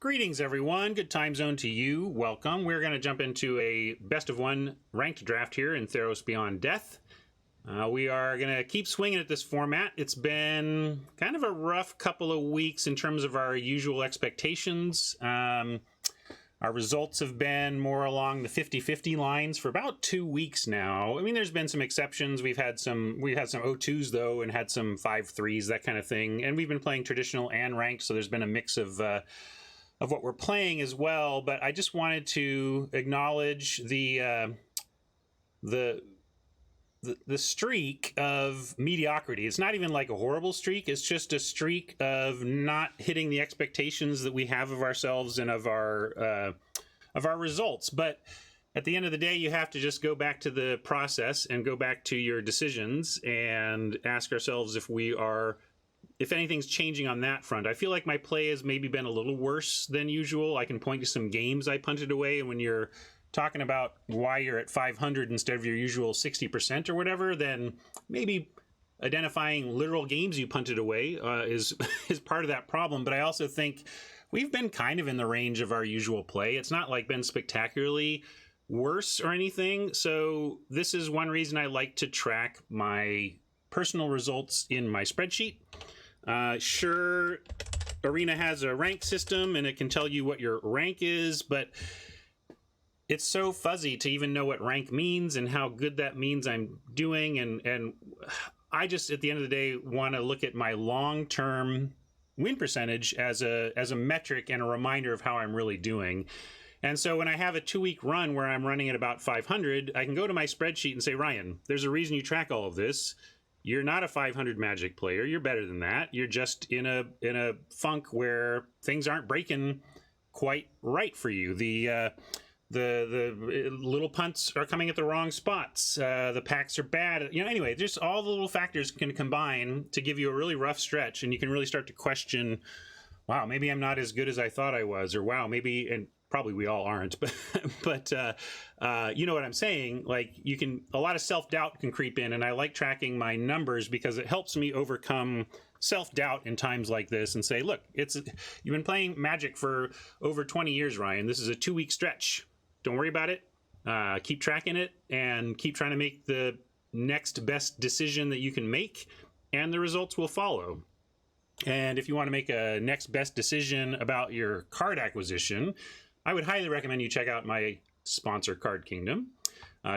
Greetings, everyone. Good time zone to you. Welcome. We're going to jump into a best of one ranked draft here in Theros Beyond Death. We are going to keep swinging at this format. It's been kind of a rough couple of weeks in terms of our usual expectations. Our results have been more along the 50-50 lines for about 2 weeks now. I mean, there's been some exceptions. We've had some O2s though, and had some 5-3s, that kind of thing. And we've been playing traditional and ranked, so there's been a mix of what we're playing as well. But I just wanted to acknowledge the streak of mediocrity. It's not even like a horrible streak. It's just a streak of not hitting the expectations that we have of ourselves and of our results. But at the end of the day, you have to just go back to the process and go back to your decisions and ask ourselves if anything's changing on that front. I feel like my play has maybe been a little worse than usual. I can point to some games I punted away, and when you're talking about why you're at 500 instead of your usual 60% or whatever, then maybe identifying literal games you punted away is part of that problem. But I also think we've been kind of in the range of our usual play. It's not like been spectacularly worse or anything. So this is one reason I like to track my personal results in my spreadsheet. Sure, Arena has a rank system and it can tell you what your rank is, but it's so fuzzy to even know what rank means and how good that means I'm doing. And I just, at the end of the day, want to look at my long-term win percentage as a metric and a reminder of how I'm really doing. And so when I have a 2-week run where I'm running at about 500, I can go to my spreadsheet and say, Ryan, there's a reason you track all of this. You're not a 500 Magic player. You're better than that. You're just in a funk where things aren't breaking quite right for you. The little punts are coming at the wrong spots. The packs are bad. Anyway, just all the little factors can combine to give you a really rough stretch, and you can really start to question, wow, maybe I'm not as good as I thought I was, or wow, maybe, and probably we all aren't, but you know what I'm saying? Like, a lot of self-doubt can creep in, and I like tracking my numbers because it helps me overcome self-doubt in times like this and say, look, you've been playing Magic for over 20 years, Ryan. This is a 2-week stretch. Don't worry about it. Keep tracking it and keep trying to make the next best decision that you can make, and the results will follow. And if you want to make a next best decision about your card acquisition, I would highly recommend you check out my sponsor, Card Kingdom.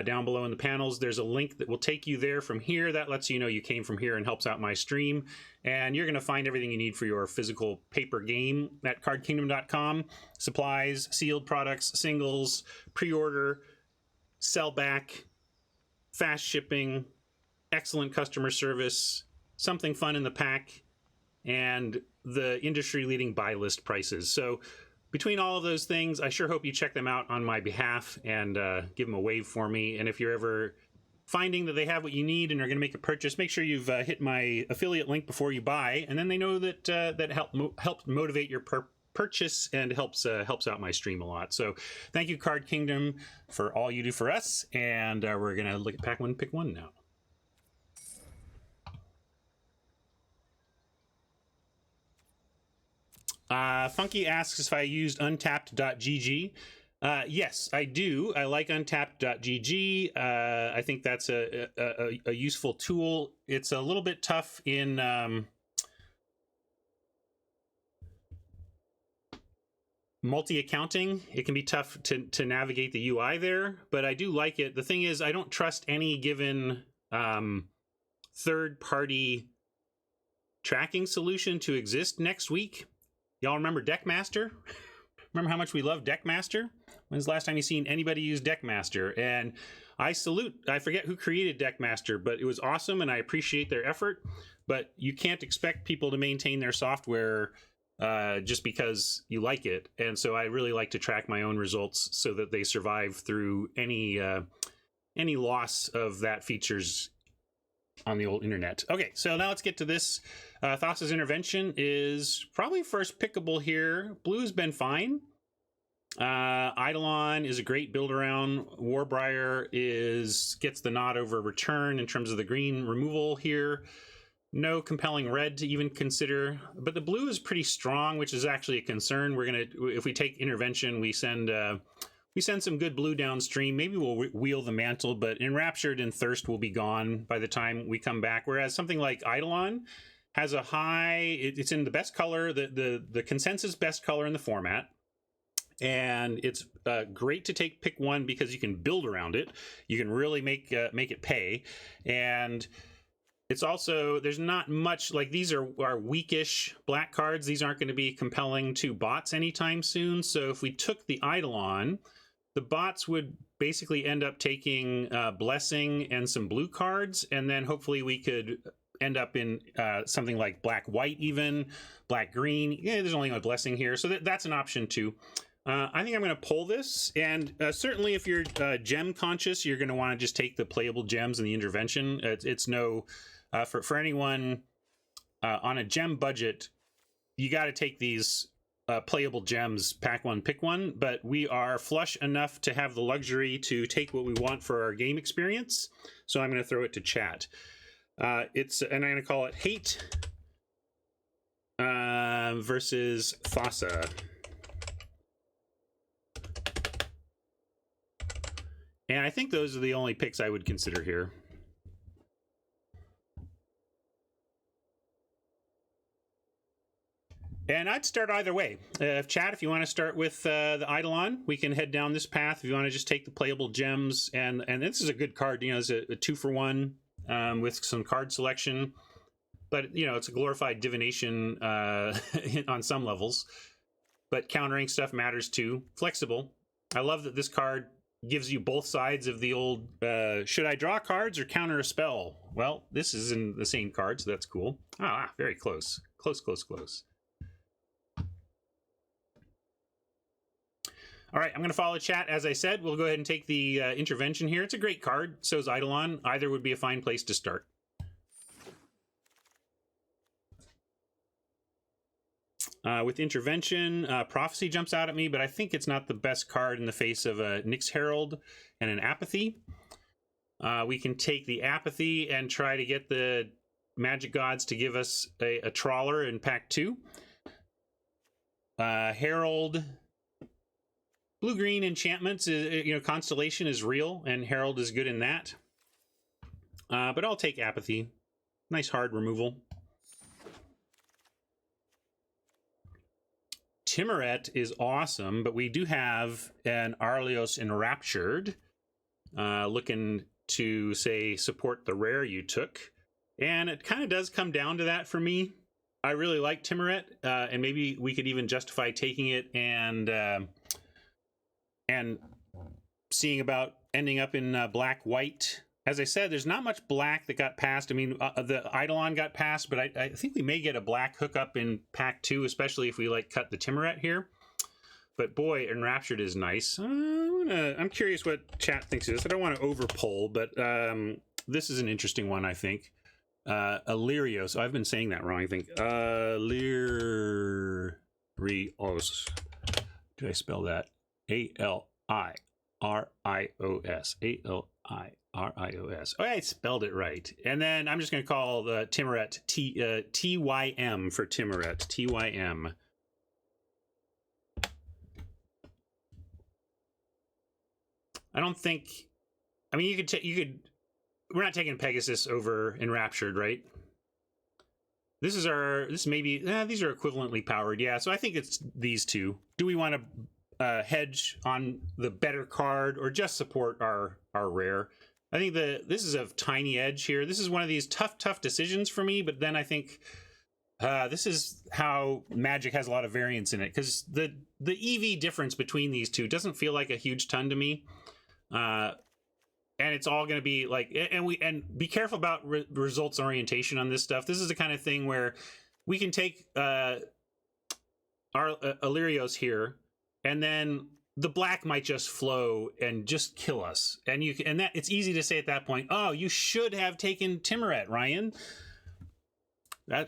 Down below in the panels, there's a link that will take you there from here. That lets you know you came from here and helps out my stream. And you're going to find everything you need for your physical paper game at cardkingdom.com. Supplies, sealed products, singles, pre-order, sell back, fast shipping, excellent customer service, something fun in the pack, and the industry-leading buy list prices. So between all of those things, I sure hope you check them out on my behalf and give them a wave for me. And if you're ever finding that they have what you need and are going to make a purchase, make sure you've hit my affiliate link before you buy, and then they know that that helped motivate your purchase and helps out my stream a lot. So thank you, Card Kingdom, for all you do for us. And we're going to look at pack one, pick one now. Funky asks if I used untapped.gg. Yes, I do. I like untapped.gg. I think that's a useful tool. It's a little bit tough in multi-accounting. It can be tough to navigate the UI there, but I do like it. The thing is, I don't trust any given third-party tracking solution to exist next week. Y'all remember Deckmaster? Remember how much we love Deckmaster? When's the last time you seen anybody use Deckmaster? And I forget who created Deckmaster, but it was awesome and I appreciate their effort. But you can't expect people to maintain their software just because you like it. And so I really like to track my own results so that they survive through any loss of that features on the old internet. Okay, so now let's get to this. Thassa's Intervention is probably first pickable here. Blue's been fine. Eidolon is a great build around. Warbriar gets the nod over return in terms of the green removal here. No compelling red to even consider, but the blue is pretty strong, which is actually a concern. We're gonna, if we take intervention, we send some good blue downstream. Maybe we'll wheel the mantle, but Enraptured and Thirst will be gone by the time we come back. Whereas something like Eidolon has a high, it's in the best color, the consensus best color in the format. And it's great to take pick one because you can build around it. You can really make it pay. And it's also, there's not much, like these are weakish black cards. These aren't going to be compelling to bots anytime soon. So if we took the Eidolon, the bots would basically end up taking Blessing and some blue cards. And then hopefully we could end up in something like black-white even, black-green. Yeah, there's only a Blessing here. So that's an option too. I think I'm going to pull this, and certainly if you're gem conscious, you're going to want to just take the playable gems and the intervention. It's no, for anyone on a gem budget, you got to take these playable gems, pack one, pick one, but we are flush enough to have the luxury to take what we want for our game experience. So I'm going to throw it to chat. And I'm going to call it Hate versus Thassa. And I think those are the only picks I would consider here. And I'd start either way. Chat, if you want to start with the Eidolon, we can head down this path. If you want to just take the playable gems, and this is a good card, you know, it's a 2-for-1 with some card selection. But, you know, it's a glorified divination on some levels. But countering stuff matters too. Flexible. I love that this card gives you both sides of the old, should I draw cards or counter a spell? Well, this is in the same card, so that's cool. Ah, very close. Close, close, close. All right, I'm going to follow chat. As I said, we'll go ahead and take the intervention here. It's a great card. So is Eidolon. Either would be a fine place to start. With intervention, Prophecy jumps out at me, but I think it's not the best card in the face of a Nyx Herald and an Apathy. We can take the Apathy and try to get the Magic Gods to give us a Trawler in pack 2. Herald, blue-green enchantments, you know, Constellation is real, and Herald is good in that. But I'll take Apathy. Nice hard removal. Timuret is awesome, but we do have an Arlios Enraptured looking to, say, support the rare you took. And it kind of does come down to that for me. I really like Timuret, and maybe we could even justify taking it and seeing about ending up in black-white. As I said, there's not much black that got passed. I mean, the Eidolon got passed, but I think we may get a black hookup in pack 2, especially if we like cut the Timuret here. But boy, Enraptured is nice. I'm curious what chat thinks of this. I don't want to overpoll, but this is an interesting one, I think. Illyrios. Oh, I've been saying that wrong, I think. Illyrios. Did I spell that? A-L-I-R-I-O-S. A-L-I-R-I-O-S. Oh, I spelled it right. And then I'm just going to call the Timuret T-Y-M for Timuret. T-Y-M. I don't think... I mean, you could... We're not taking Pegasus over Enraptured, right? These are equivalently powered. Yeah, so I think it's these two. Do we want to hedge on the better card or just support our rare? I think this is a tiny edge here. This is one of these tough decisions for me, but then I think this is how Magic has a lot of variance in it, because the EV difference between these two doesn't feel like a huge ton to me. And it's all going to be like, and be careful about results orientation on this stuff. This is the kind of thing where we can take our Illyrios here, and then the black might just flow and just kill us. And that it's easy to say at that point, oh, you should have taken Timuret, Ryan.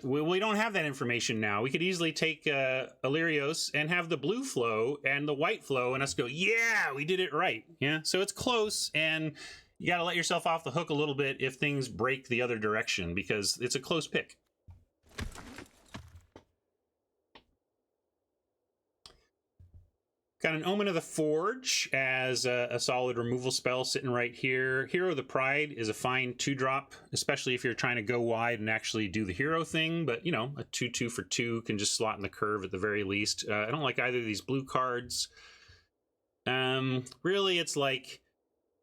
We don't have that information now. We could easily take Illyrios and have the blue flow and the white flow, and us go, yeah, we did it right. Yeah, so it's close, and you got to let yourself off the hook a little bit if things break the other direction, because it's a close pick. Got an Omen of the Forge as a solid removal spell sitting right here. Hero of the Pride is a fine 2-drop, especially if you're trying to go wide and actually do the hero thing. But, you know, a 2/2 for 2 can just slot in the curve at the very least. I don't like either of these blue cards. Really, it's like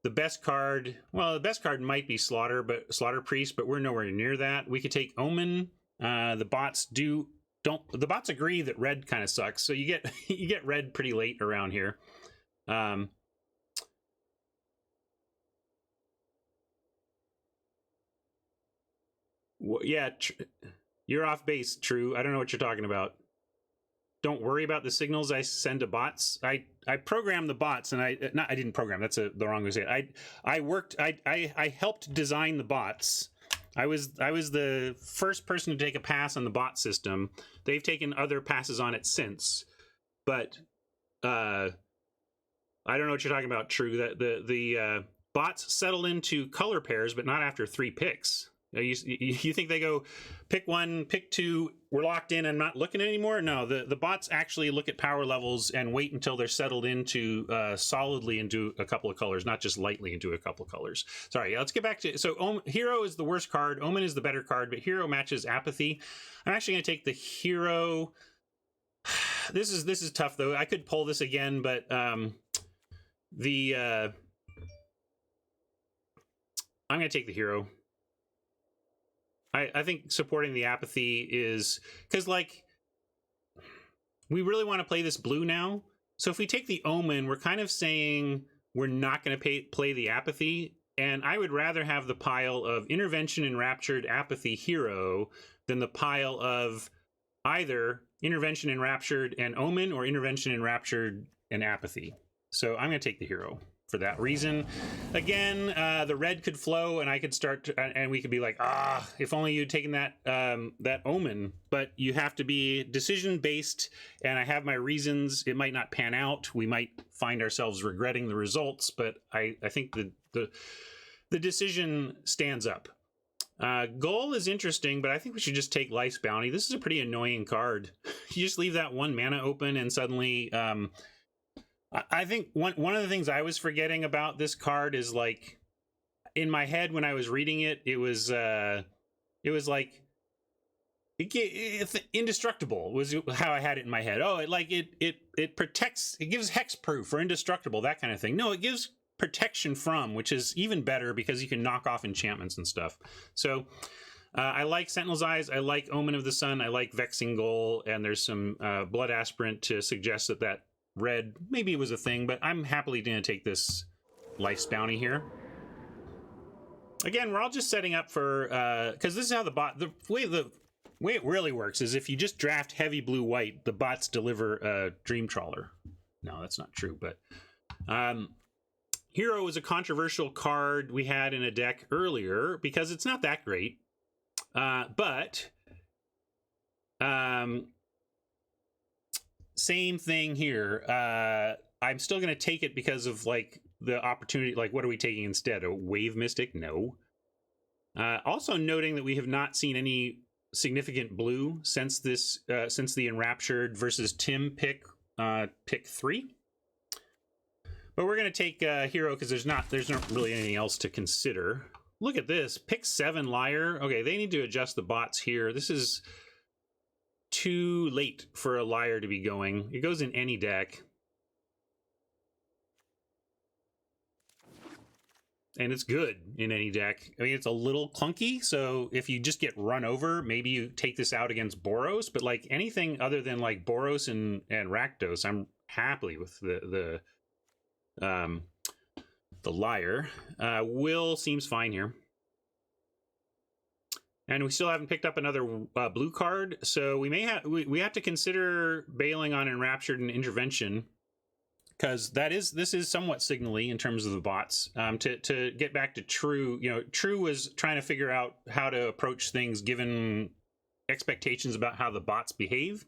the best card. Well, the best card might be Slaughter Priest, but we're nowhere near that. We could take Omen. The bots the bots agree that red kind of sucks, so you get you get red pretty late around here. Yeah, you're off base, True. I don't know what you're talking about. Don't worry about the signals I send to bots. I program the bots, and I didn't program. That's the wrong way to say it. I helped design the bots. I was the first person to take a pass on the bot system. They've taken other passes on it since, but I don't know what you're talking about, True. That the bots settle into color pairs, but not after 3 picks. You think they go pick 1, pick 2, we're locked in and not looking anymore? No, the bots actually look at power levels and wait until they're settled into solidly into a couple of colors, not just lightly into a couple of colors. Sorry, let's get back to, so Hero is the worst card, Omen is the better card, but Hero matches Apathy. I'm actually going to take the Hero. This is tough though. I could pull this again, but I'm going to take the Hero. I think supporting the Apathy is because, like, we really want to play this blue now. So if we take the Omen, we're kind of saying we're not going to play the Apathy. And I would rather have the pile of Intervention, Enraptured, Apathy, Hero than the pile of either Intervention, Enraptured, and Omen, or Intervention, Enraptured, and Apathy. So I'm going to take the Hero for that reason. Again, the red could flow, and I could start to, and we could be like, if only you'd taken that that Omen. But you have to be decision based, and I have my reasons. It might not pan out. We might find ourselves regretting the results, but I think the decision stands up. Goal is interesting, but I think we should just take Life's Bounty. This is a pretty annoying card. You just leave that 1 mana open, and suddenly I think one of the things I was forgetting about this card is, like, in my head when I was reading it, it was like it's indestructible was how I had it in my head. Oh, it protects, it gives hexproof or indestructible, that kind of thing. No, it gives protection from, which is even better because you can knock off enchantments and stuff. So I like Sentinel's Eyes, I like Omen of the Sun, I like Vexing Goal, and there's some Blood Aspirant to suggest that red maybe it was a thing, but I'm happily going to take this Life's Bounty here. Again, we're all just setting up for because this is how the way it really works is if you just draft heavy blue white, the bots deliver a Dream Trawler. No, that's not true, but Hero was a controversial card we had in a deck earlier because it's not that great, but same thing here. I'm still going to take it because of, like, the opportunity. Like, what are we taking instead? A Wave Mystic? No. Also noting that we have not seen any significant blue since this, since the Enraptured versus Tim pick 3. But we're going to take Hero because there's not really anything else to consider. Look at this. Pick 7 Liar. Okay, they need to adjust the bots here. This is too late for a Liar to be going. It goes in any deck. And it's good in any deck. I mean, it's a little clunky, so if you just get run over, maybe you take this out against Boros, but, like, anything other than, like, Boros and Rakdos, I'm happy with the Liar. Will seems fine here. And we still haven't picked up another blue card, so we may have we have to consider bailing on Enraptured and Intervention, because this is somewhat signally in terms of the bots. To get back to True, you know, True was trying to figure out how to approach things given expectations about how the bots behave,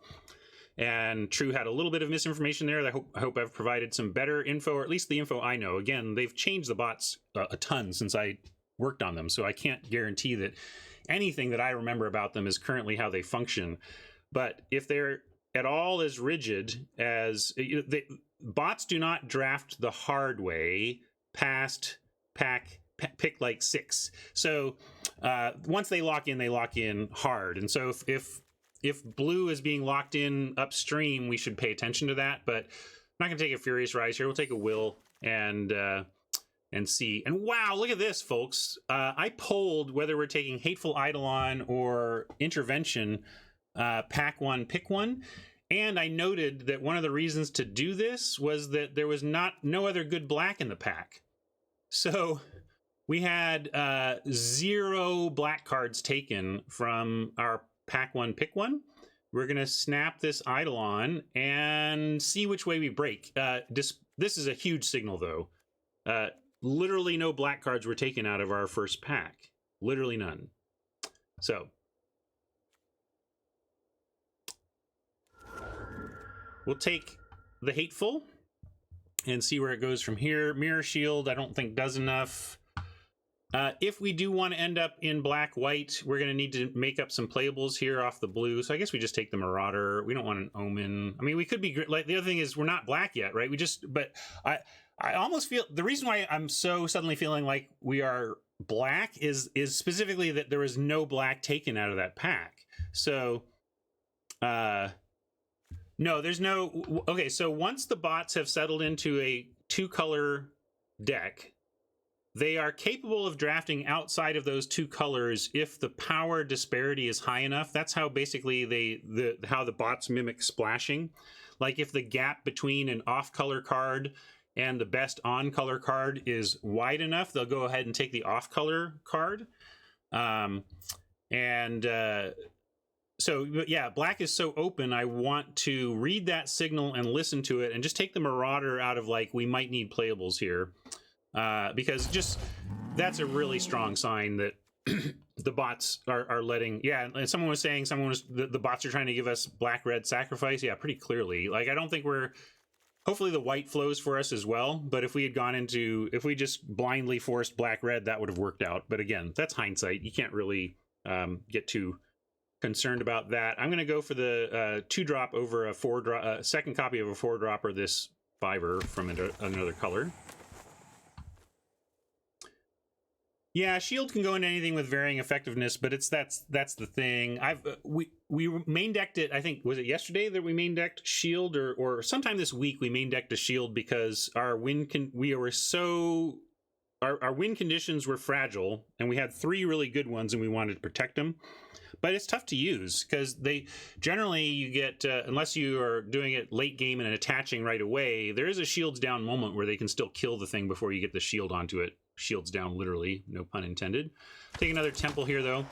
And True had a little bit of misinformation there. I hope I've provided some better info, or at least the info I know. Again, they've changed the bots a ton since I worked on them, so I can't guarantee that anything that I remember about them is currently how they function. But if they're at all as rigid as... bots do not draft the hard way past pick like 6. So once they lock in hard. And so if blue is being locked in upstream, we should pay attention to that. But I'm not going to take a Furious Rise here. We'll take a Will and see. And wow, look at this, folks. I polled whether we're taking Hateful Eidolon or Intervention, pack 1, pick 1. And I noted that one of the reasons to do this was that there was no other good black in the pack. So we had 0 black cards taken from our pack 1, pick 1. We're going to snap this Eidolon and see which way we break. This is a huge signal, though. Literally no black cards were taken out of our first pack. Literally none. So we'll take the Hateful and see where it goes from here. Mirror Shield, I don't think does enough. If we do want to end up in black-white, we're going to need to make up some playables here off the blue. So I guess we just take the Marauder. We don't want an Omen. I mean, we could be... like, the other thing is we're not black yet, right? But I almost feel... the reason why I'm so suddenly feeling like we are black is specifically that there was no black taken out of that pack. So... no, there's no... okay, so once the bots have settled into a 2-color deck, they are capable of drafting outside of those 2 colors if the power disparity is high enough. That's how basically how the bots mimic splashing. Like if the gap between an off-color card and the best on-color card is wide enough, they'll go ahead and take the off-color card. So, yeah, black is so open, I want to read that signal and listen to it and just take the Marauder out of, like, we might need playables here. Because just, that's a really strong sign that the bots are letting... yeah, and someone was saying the bots are trying to give us black-red sacrifice. Yeah, pretty clearly. Like, I don't think we're... hopefully the white flows for us as well, but if we had gone into... if we just blindly forced black-red, that would have worked out. But again, that's hindsight. You can't really get too... concerned about that. I'm going to go for the 2-drop over a 4-drop, second copy of a 4-dropper, this 5er from another color. Yeah, shield can go into anything with varying effectiveness, but that's the thing. We main decked it. I think was it yesterday that we main decked shield, or sometime this week we main decked a shield because our win conditions were fragile, and we had 3 really good ones, and we wanted to protect them. But it's tough to use because they generally you get unless you are doing it late game and attaching right away, there is a shields down moment where they can still kill the thing before you get the shield onto it. Shields down, literally, no pun intended. Take another temple here though.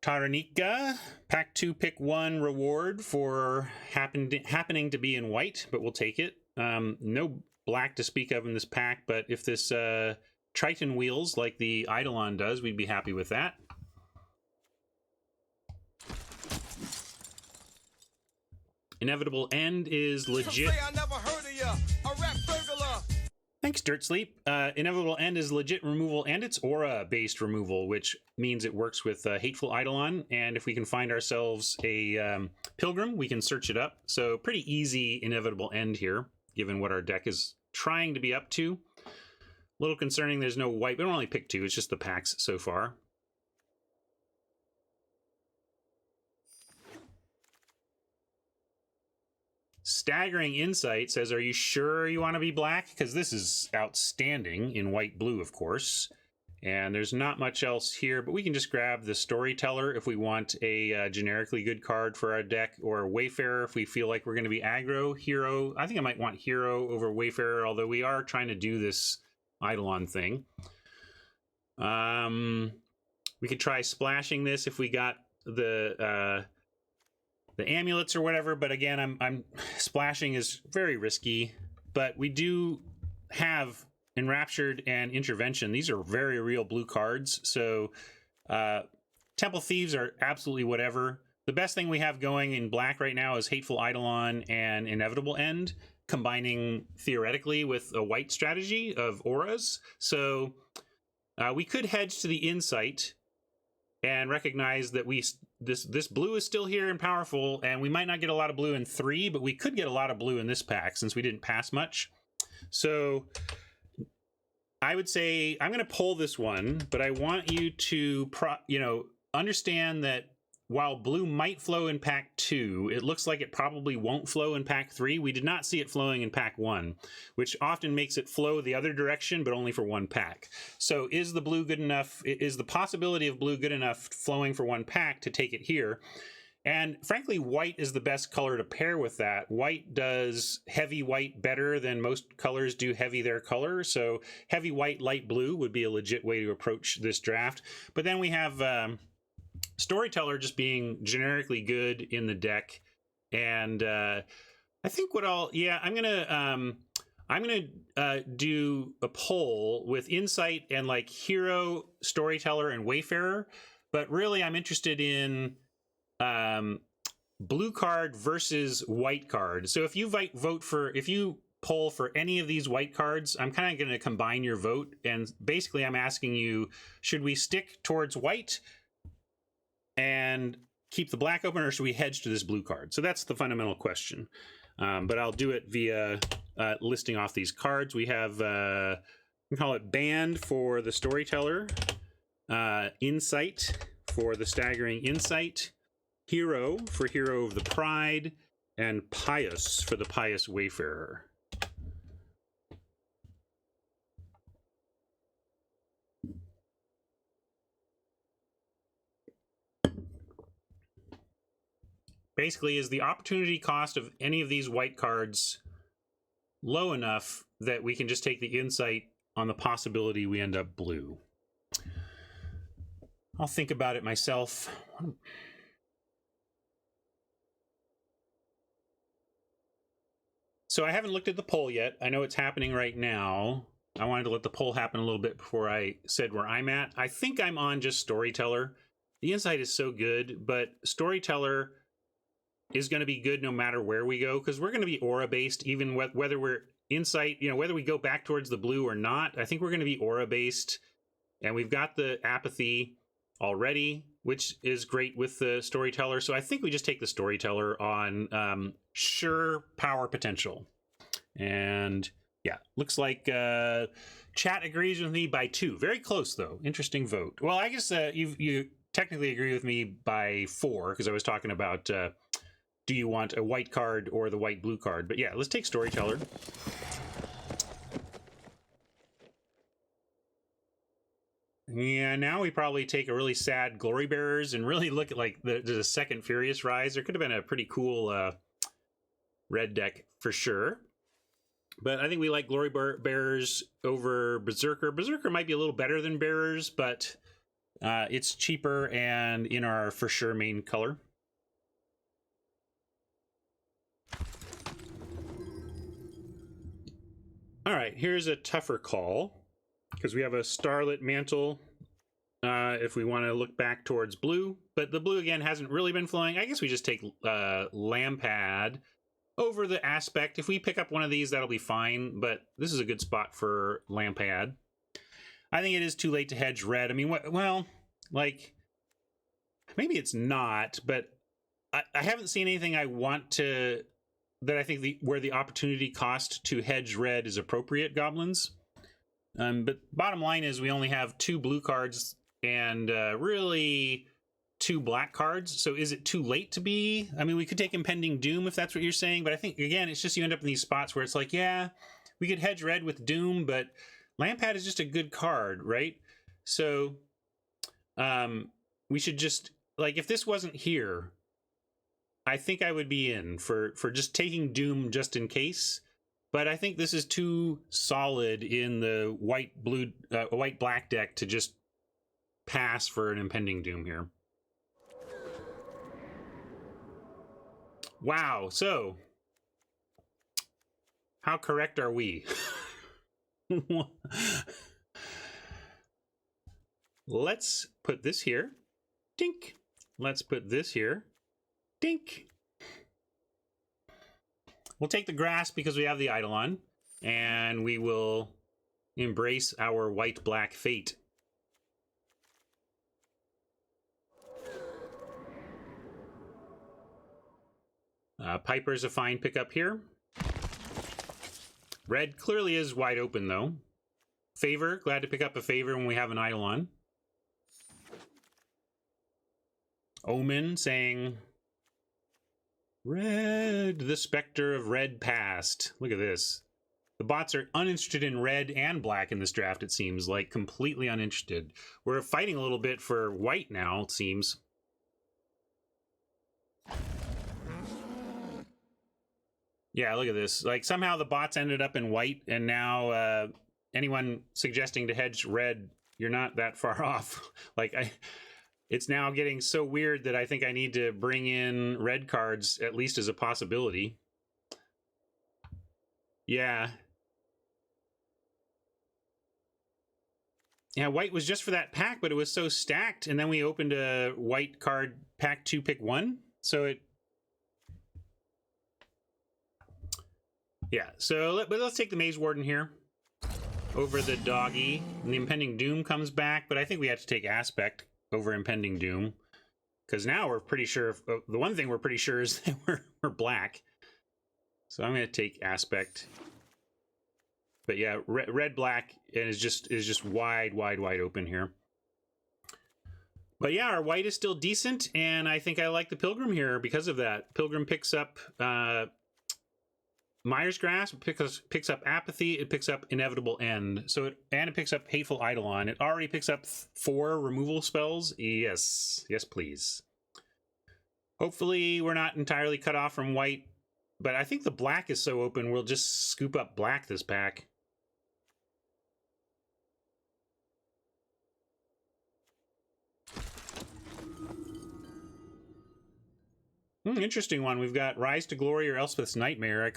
Taranika, pack 2, pick 1 reward for happening to be in white, but we'll take it. No black to speak of in this pack, but if this Triton wheels like the Eidolon does, we'd be happy with that. Inevitable End is legit. Thanks, Dirt Sleep. Inevitable End is legit removal, and it's aura-based removal, which means it works with Hateful Eidolon, and if we can find ourselves a Pilgrim, we can search it up. So pretty easy Inevitable End here, given what our deck is trying to be up to. A little concerning there's no white. We don't only pick 2, it's just the packs so far. Staggering Insight says, are you sure you want to be black? Because this is outstanding in white-blue, of course. And there's not much else here, but we can just grab the Storyteller if we want a generically good card for our deck, or Wayfarer if we feel like we're going to be aggro. Hero, I think I might want Hero over Wayfarer, although we are trying to do this Eidolon thing. We could try splashing this if we got the amulets or whatever, but again, I'm splashing is very risky, but we do have Enraptured and Intervention. These are very real blue cards. So Temple Thieves are absolutely whatever. The best thing we have going in black right now is Hateful Eidolon and Inevitable End, combining theoretically with a white strategy of auras. So we could hedge to the Insight and recognize that this blue is still here and powerful, and we might not get a lot of blue in 3, but we could get a lot of blue in this pack since we didn't pass much. So I would say I'm going to pull this one, but I want you to understand that while blue might flow in pack 2, it looks like it probably won't flow in pack 3. We did not see it flowing in pack 1, which often makes it flow the other direction, but only for one pack. So is the blue good enough? Is the possibility of blue good enough flowing for one pack to take it here? And frankly, white is the best color to pair with that. White does heavy white better than most colors do heavy their color. So heavy white, light blue would be a legit way to approach this draft. But then we have Storyteller just being generically good in the deck. And I think I'm gonna do a poll with Insight and like Hero, Storyteller, and Wayfarer. But really, I'm interested in blue card versus white card. So if you if you poll for any of these white cards, I'm kind of going to combine your vote. And basically, I'm asking you, should we stick towards white and keep the black open, or should we hedge to this blue card? So that's the fundamental question. But I'll do it via listing off these cards. We have, we call it Band for the Storyteller, Insight for the Staggering Insight, Hero for Hero of the Pride, and Pious for the Pious Wayfarer. Basically, is the opportunity cost of any of these white cards low enough that we can just take the Insight on the possibility we end up blue? I'll think about it myself. So I haven't looked at the poll yet. I know it's happening right now. I wanted to let the poll happen a little bit before I said where I'm at. I think I'm on just Storyteller. The Insight is so good, but Storyteller is going to be good no matter where we go, because we're going to be aura-based, even whether we're Insight, whether we go back towards the blue or not. I think we're going to be aura-based, and we've got the Apathy already, which is great with the Storyteller. So I think we just take the Storyteller on sure power potential. And yeah, looks like chat agrees with me by 2. Very close, though. Interesting vote. Well, I guess you technically agree with me by 4, because I was talking about do you want a white card or the white-blue card? But yeah, let's take Storyteller. Yeah, now we probably take a really sad Glory Bearers and really look at like the second Furious Rise. There could have been a pretty cool red deck for sure. But I think we like Glory Bearers over Berserker. Berserker might be a little better than Bearers, but it's cheaper and in our for sure main color. All right, here's a tougher call, because we have a Starlit Mantle if we want to look back towards blue. But the blue, again, hasn't really been flowing. I guess we just take Lampad over the Aspect. If we pick up one of these, that'll be fine. But this is a good spot for Lampad. I think it is too late to hedge red. I mean, well, like, maybe it's not. But I haven't seen anything I want to... that I think where the opportunity cost to hedge red is appropriate, Goblins. But bottom line is we only have 2 blue cards and really 2 black cards. So is it too late to be? I mean, we could take Impending Doom if that's what you're saying. But I think, again, it's just you end up in these spots where it's like, yeah, we could hedge red with Doom, but Lampad is just a good card, right? So we should just, like, if this wasn't here, I think I would be in for just taking Doom just in case. But I think this is too solid in the white-black deck to just pass for an Impending Doom here. Wow, so how correct are we? Let's put this here. Dink. Let's put this here. Dink. We'll take the grass because we have the Eidolon, and we will embrace our white-black fate. Piper's a fine pickup here. Red clearly is wide open, though. Favor, glad to pick up a favor when we have an Eidolon. Omen saying, red, the specter of red past. Look at this. The bots are uninterested in red and black in this draft, it seems, like completely uninterested. We're fighting a little bit for white now, it seems. Yeah, look at this. Like, somehow the bots ended up in white, and now anyone suggesting to hedge red, you're not that far off. Like, it's now getting so weird that I think I need to bring in red cards, at least as a possibility. Yeah. Yeah, white was just for that pack, but it was so stacked, and then we opened a white card pack 2, pick 1, so it... Yeah, so let's take the Maze Warden here over the Doggy. And the Impending Doom comes back, but I think we have to take Aspect over Impending Doom, because now we're pretty sure, the one thing we're pretty sure is that we're black. So I'm going to take Aspect. But yeah, red black is just wide open here. But yeah, our white is still decent, and I think I like the Pilgrim here because of that. Pilgrim picks up Mire's Grasp, picks up Apathy, it picks up Inevitable End. So it picks up Hateful Eidolon. It already picks up 4 removal spells. Yes, please. Hopefully we're not entirely cut off from white, but I think the black is so open we'll just scoop up black this pack. Interesting one. We've got Rise to Glory or Elspeth's Nightmare.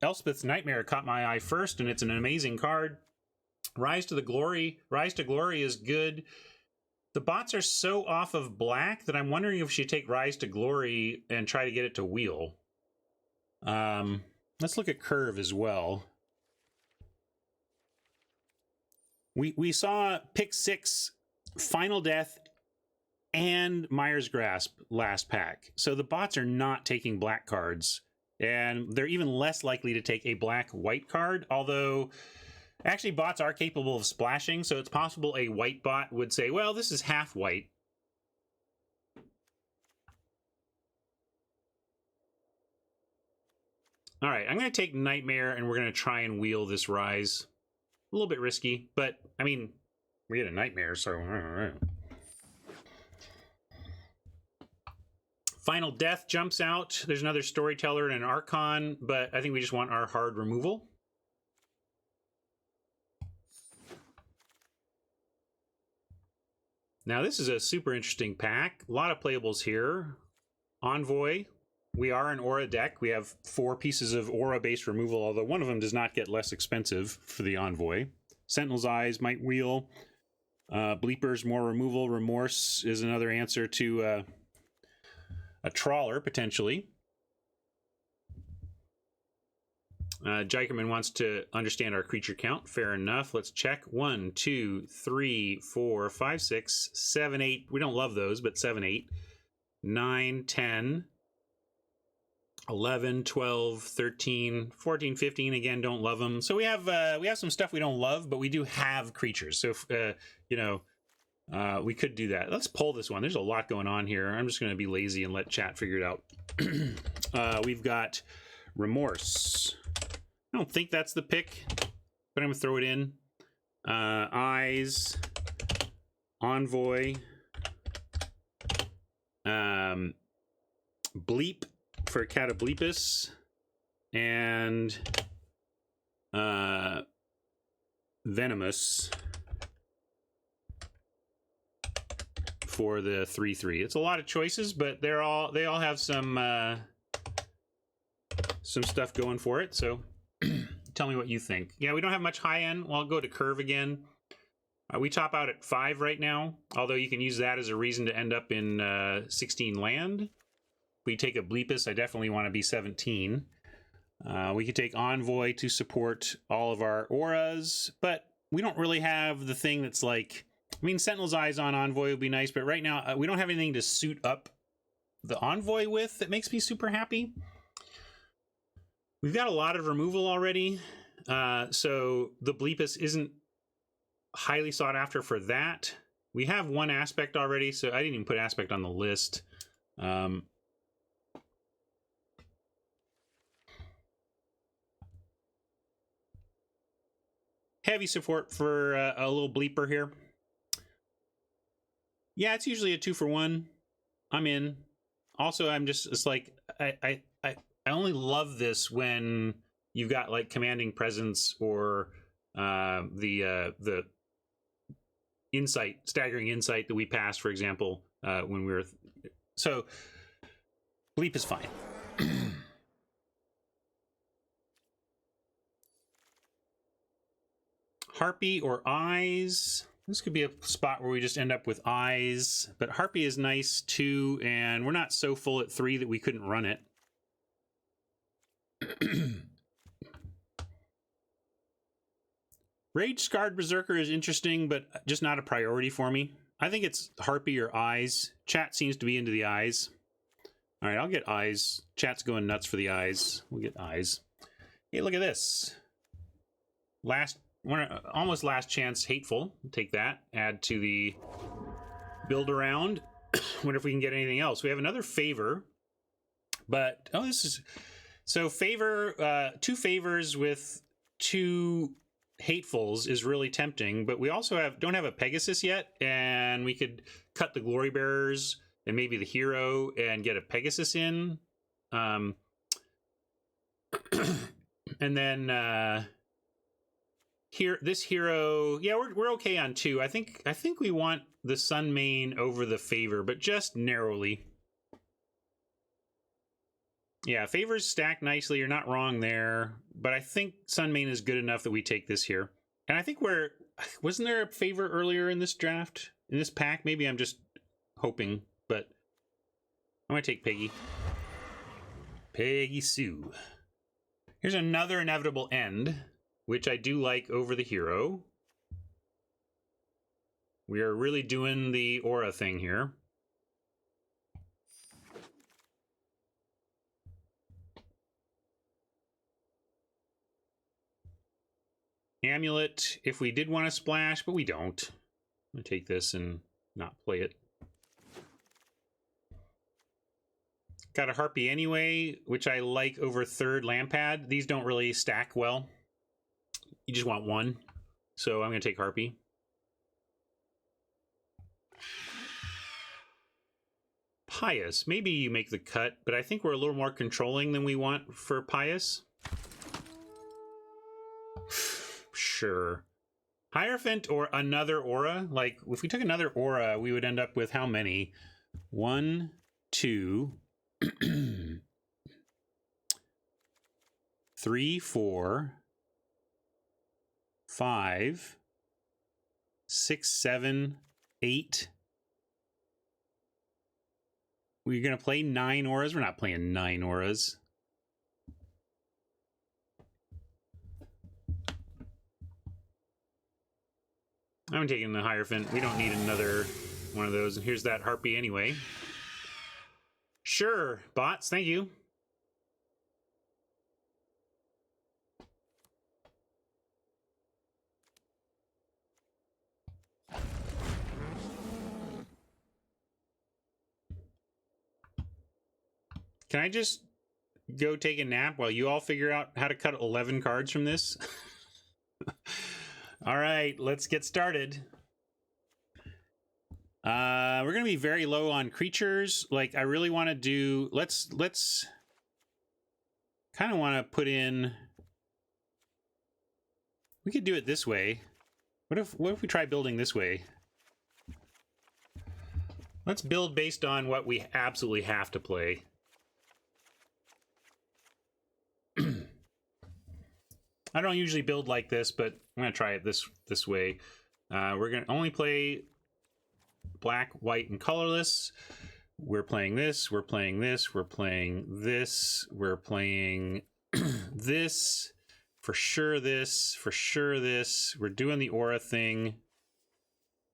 Elspeth's Nightmare caught my eye first, and it's an amazing card. Rise to Glory is good. The bots are so off of black that I'm wondering if we should take Rise to Glory and try to get it to wheel. Let's look at Curve as well. We saw pick 6, Final Death, and Mire's Grasp last pack. So the bots are not taking black cards, and they're even less likely to take a black-white card, although actually bots are capable of splashing, so it's possible a white bot would say, well, this is half white. All right, I'm going to take Nightmare, and we're going to try and wheel this Rise. A little bit risky, but, I mean, we had a Nightmare, so I don't know. Final Death jumps out. There's another Storyteller and an Archon, but I think we just want our hard removal. Now, this is a super interesting pack. A lot of playables here. Envoy. We are an Aura deck. We have 4 pieces of Aura-based removal, although one of them does not get less expensive for the Envoy. Sentinel's Eyes might wheel. Bleeper's more removal. Remorse is another answer to... a Trawler, potentially. Jikerman wants to understand our creature count. Fair enough. Let's check. 1, 2, 3, 4, 5, 6, 7, 8. We don't love those, but 7, 8, 9, 10, 11, 12, 13, 14, 15. Again, don't love them. So we have some stuff we don't love, but we do have creatures. So, we could do that. Let's pull this one. There's a lot going on here. I'm just going to be lazy and let chat figure it out. We've got Remorse. I don't think that's the pick, but I'm going to throw it in. Eyes. Envoy. Bleep for Catableepus. And Venomous for the 3/3. It's a lot of choices, but they all have some stuff going for it. So tell me what you think. Yeah, we don't have much high end. Well, I'll go to curve again. We top out at 5 right now, although you can use that as a reason to end up in 16 land. If we take a Bleepus, I definitely want to be 17. We could take Envoy to support all of our auras, but we don't really have the thing that's like... I mean, Sentinel's Eyes on Envoy would be nice, but right now we don't have anything to suit up the Envoy with that makes me super happy. We've got a lot of removal already, so the Bleepus isn't highly sought after for that. We have one aspect already, so I didn't even put aspect on the list. Heavy support for a little bleeper here. Yeah, it's usually a 2-for-1. I'm in. Also, I'm just, it's like, I only love this when you've got like Commanding Presence or the Insight, Staggering Insight that we passed, for example, when we were... So, Bleep is fine. Harpy or Eyes. This could be a spot where we just end up with Eyes, but Harpy is nice too, and we're not so full at 3 that we couldn't run it. Rage Scarred Berserker is interesting, but just not a priority for me. I think it's Harpy or Eyes. Chat seems to be into the Eyes. All right, I'll get Eyes. Chat's going nuts for the Eyes. We'll get Eyes. Hey, look at this. Almost last chance Hateful. Take that. Add to the build around. Wonder if we can get anything else. We have another Favor, but this is so Favor. 2 favors with 2 Hatefuls is really tempting, but we also don't have a Pegasus yet, and we could cut the Glory Bearers and maybe the hero and get a Pegasus in, and then here this hero. Yeah, we're okay on 2. I think we want the Sun Main over the Favor, but just narrowly. Yeah, Favors stack nicely. You're not wrong there. But I think Sun Main is good enough that we take this here. And I think wasn't there a Favor earlier in this draft? In this pack? Maybe I'm just hoping. But I'm going to take Peggy. Peggy Sue. Here's another Inevitable End, which I do like over the hero. We are really doing the aura thing here. Amulet, if we did want to splash, but we don't. I'm going to take this and not play it. Got a Harpy anyway, which I like over 3rd Lampad. These don't really stack well. You just want 1. So I'm going to take Harpy. Pious. Maybe you make the cut, but I think we're a little more controlling than we want for Pious. Sure. Hierophant or another aura? Like, if we took another aura, we would end up with how many? 1, 2, 3, 4, 5, 6, 7, 8. We're going to play 9 auras? We're not playing 9 auras. I'm taking the Hierophant. We don't need another one of those. And here's that Harpy anyway. Sure, bots. Thank you. Can I just go take a nap while you all figure out how to cut 11 cards from this? All right, let's get started. We're going to be very low on creatures. Like, I really want to do... Let's kind of want to put in... We could do it this way. What if we try building this way? Let's build based on what we absolutely have to play. I don't usually build like this, but I'm going to try it this way. We're going to only play black, white, and colorless. We're playing this, we're playing this, we're playing this, we're playing this, for sure this, for sure this. We're doing the aura thing.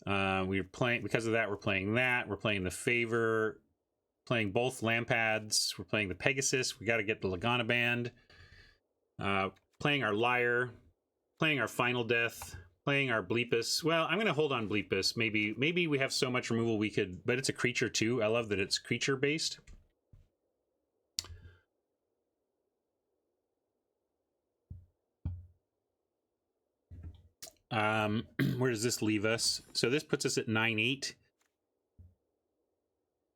We're playing, because of that, we're playing that. We're playing the favor, playing both Lampads. We're playing the Pegasus. We got to get the Lagana Band. Playing our Lyre, playing our Final Death, playing our Bleepus. Well, I'm going to hold on Bleepus. Maybe we have so much removal we could, but it's a creature too. I love that it's creature based. Where does this leave us? So this puts us at 9-8.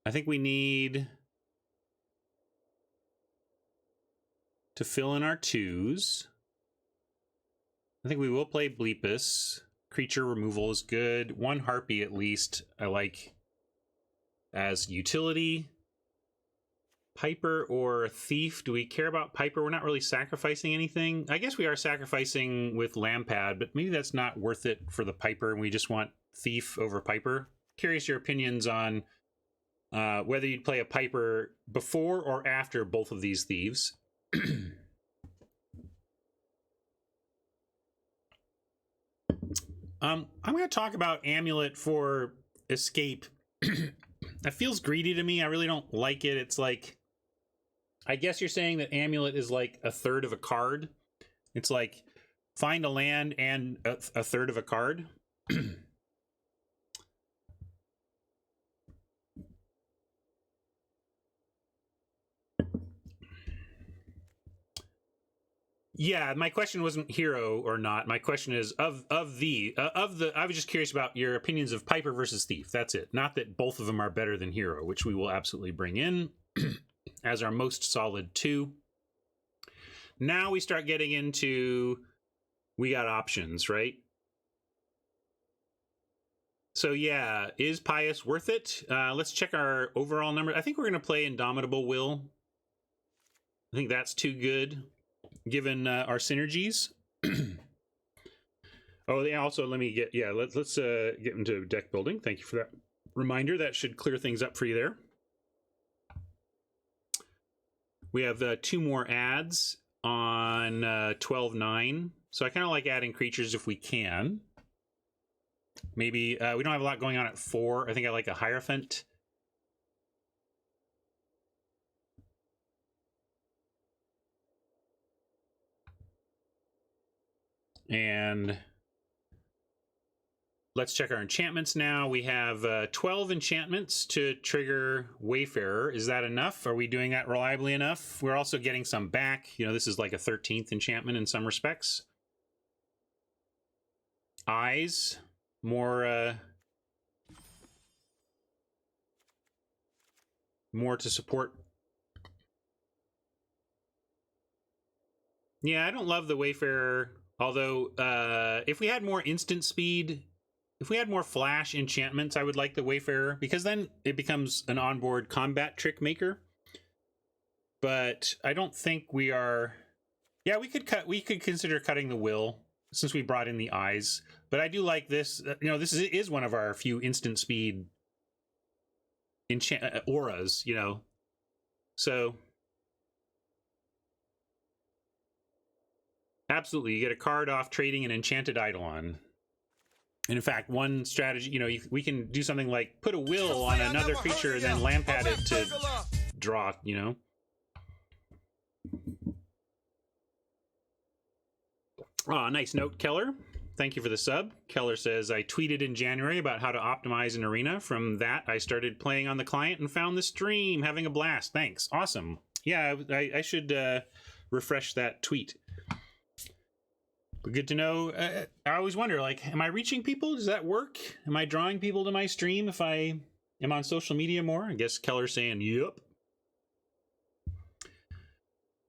I think we need to fill in our 2s. I think we will play Bleepus. Creature removal is good. 1 Harpy at least I like as utility. Piper or Thief? Do we care about Piper? We're not really sacrificing anything. I guess we are sacrificing with Lampad, but maybe that's not worth it for the Piper, and we just want Thief over Piper. Curious your opinions on whether you'd play a Piper before or after both of these Thieves. I'm going to talk about Amulet for Escape. That feels greedy to me. I really don't like it. It's like, I guess you're saying that Amulet is like a third of a card. It's like find a land and a third of a card. Yeah, my question wasn't hero or not. My question is of the I was just curious about your opinions of Piper versus Thief. That's it. Not that both of them are better than hero, which we will absolutely bring in as our most solid 2. Now we start getting into, we got options, right? So yeah, is Pious worth it? Let's check our overall number. I think we're going to play Indomitable Will. I think that's too good, given our synergies. Oh, yeah, also let me get, yeah, let's get into deck building. Thank you for that reminder. That should clear things up for you there. We have 2 more ads on 12-9. So I kind of like adding creatures if we can. Maybe we don't have a lot going on at 4. I think I like a Hierophant. And let's check our enchantments now. We have 12 enchantments to trigger Wayfarer. Is that enough? Are we doing that reliably enough? We're also getting some back. You know, this is like a 13th enchantment in some respects. Eyes, more to support. Yeah, I don't love the Wayfarer. Although, if we had more instant speed, if we had more flash enchantments, I would like the Wayfarer, because then it becomes an onboard combat trick maker. But I don't think we are. Yeah, we could consider cutting the Will, since we brought in the Eyes. But I do like this. You know, this is one of our few instant speed auras, you know. So absolutely, you get a card off trading an Enchanted Eidolon. And in fact, one strategy, you know, we can do something like put a Will on another creature and then Lampad it to draw, you know. Oh, nice note, Keller. Thank you for the sub. Keller says, I tweeted in January about how to optimize an arena. From that, I started playing on the client and found the stream, having a blast. Thanks. Awesome. Yeah, I should refresh that tweet. But good to know. I always wonder, like, am I reaching people? Does that work? Am I drawing people to my stream if I am on social media more? I guess Keller's saying, yep.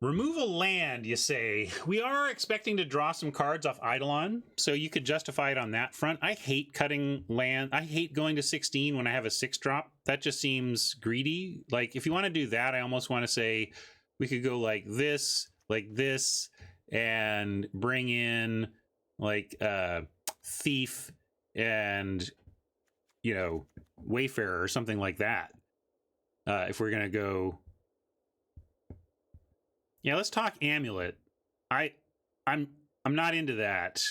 Removal land, you say. We are expecting to draw some cards off Eidolon, so you could justify it on that front. I hate cutting land. I hate going to 16 when I have a 6-drop. That just seems greedy. Like, if you want to do that, I almost want to say we could go like this, and bring in like Thief and, you know, Wayfarer or something like that. If we're gonna go, yeah, let's talk Amulet. I'm not into that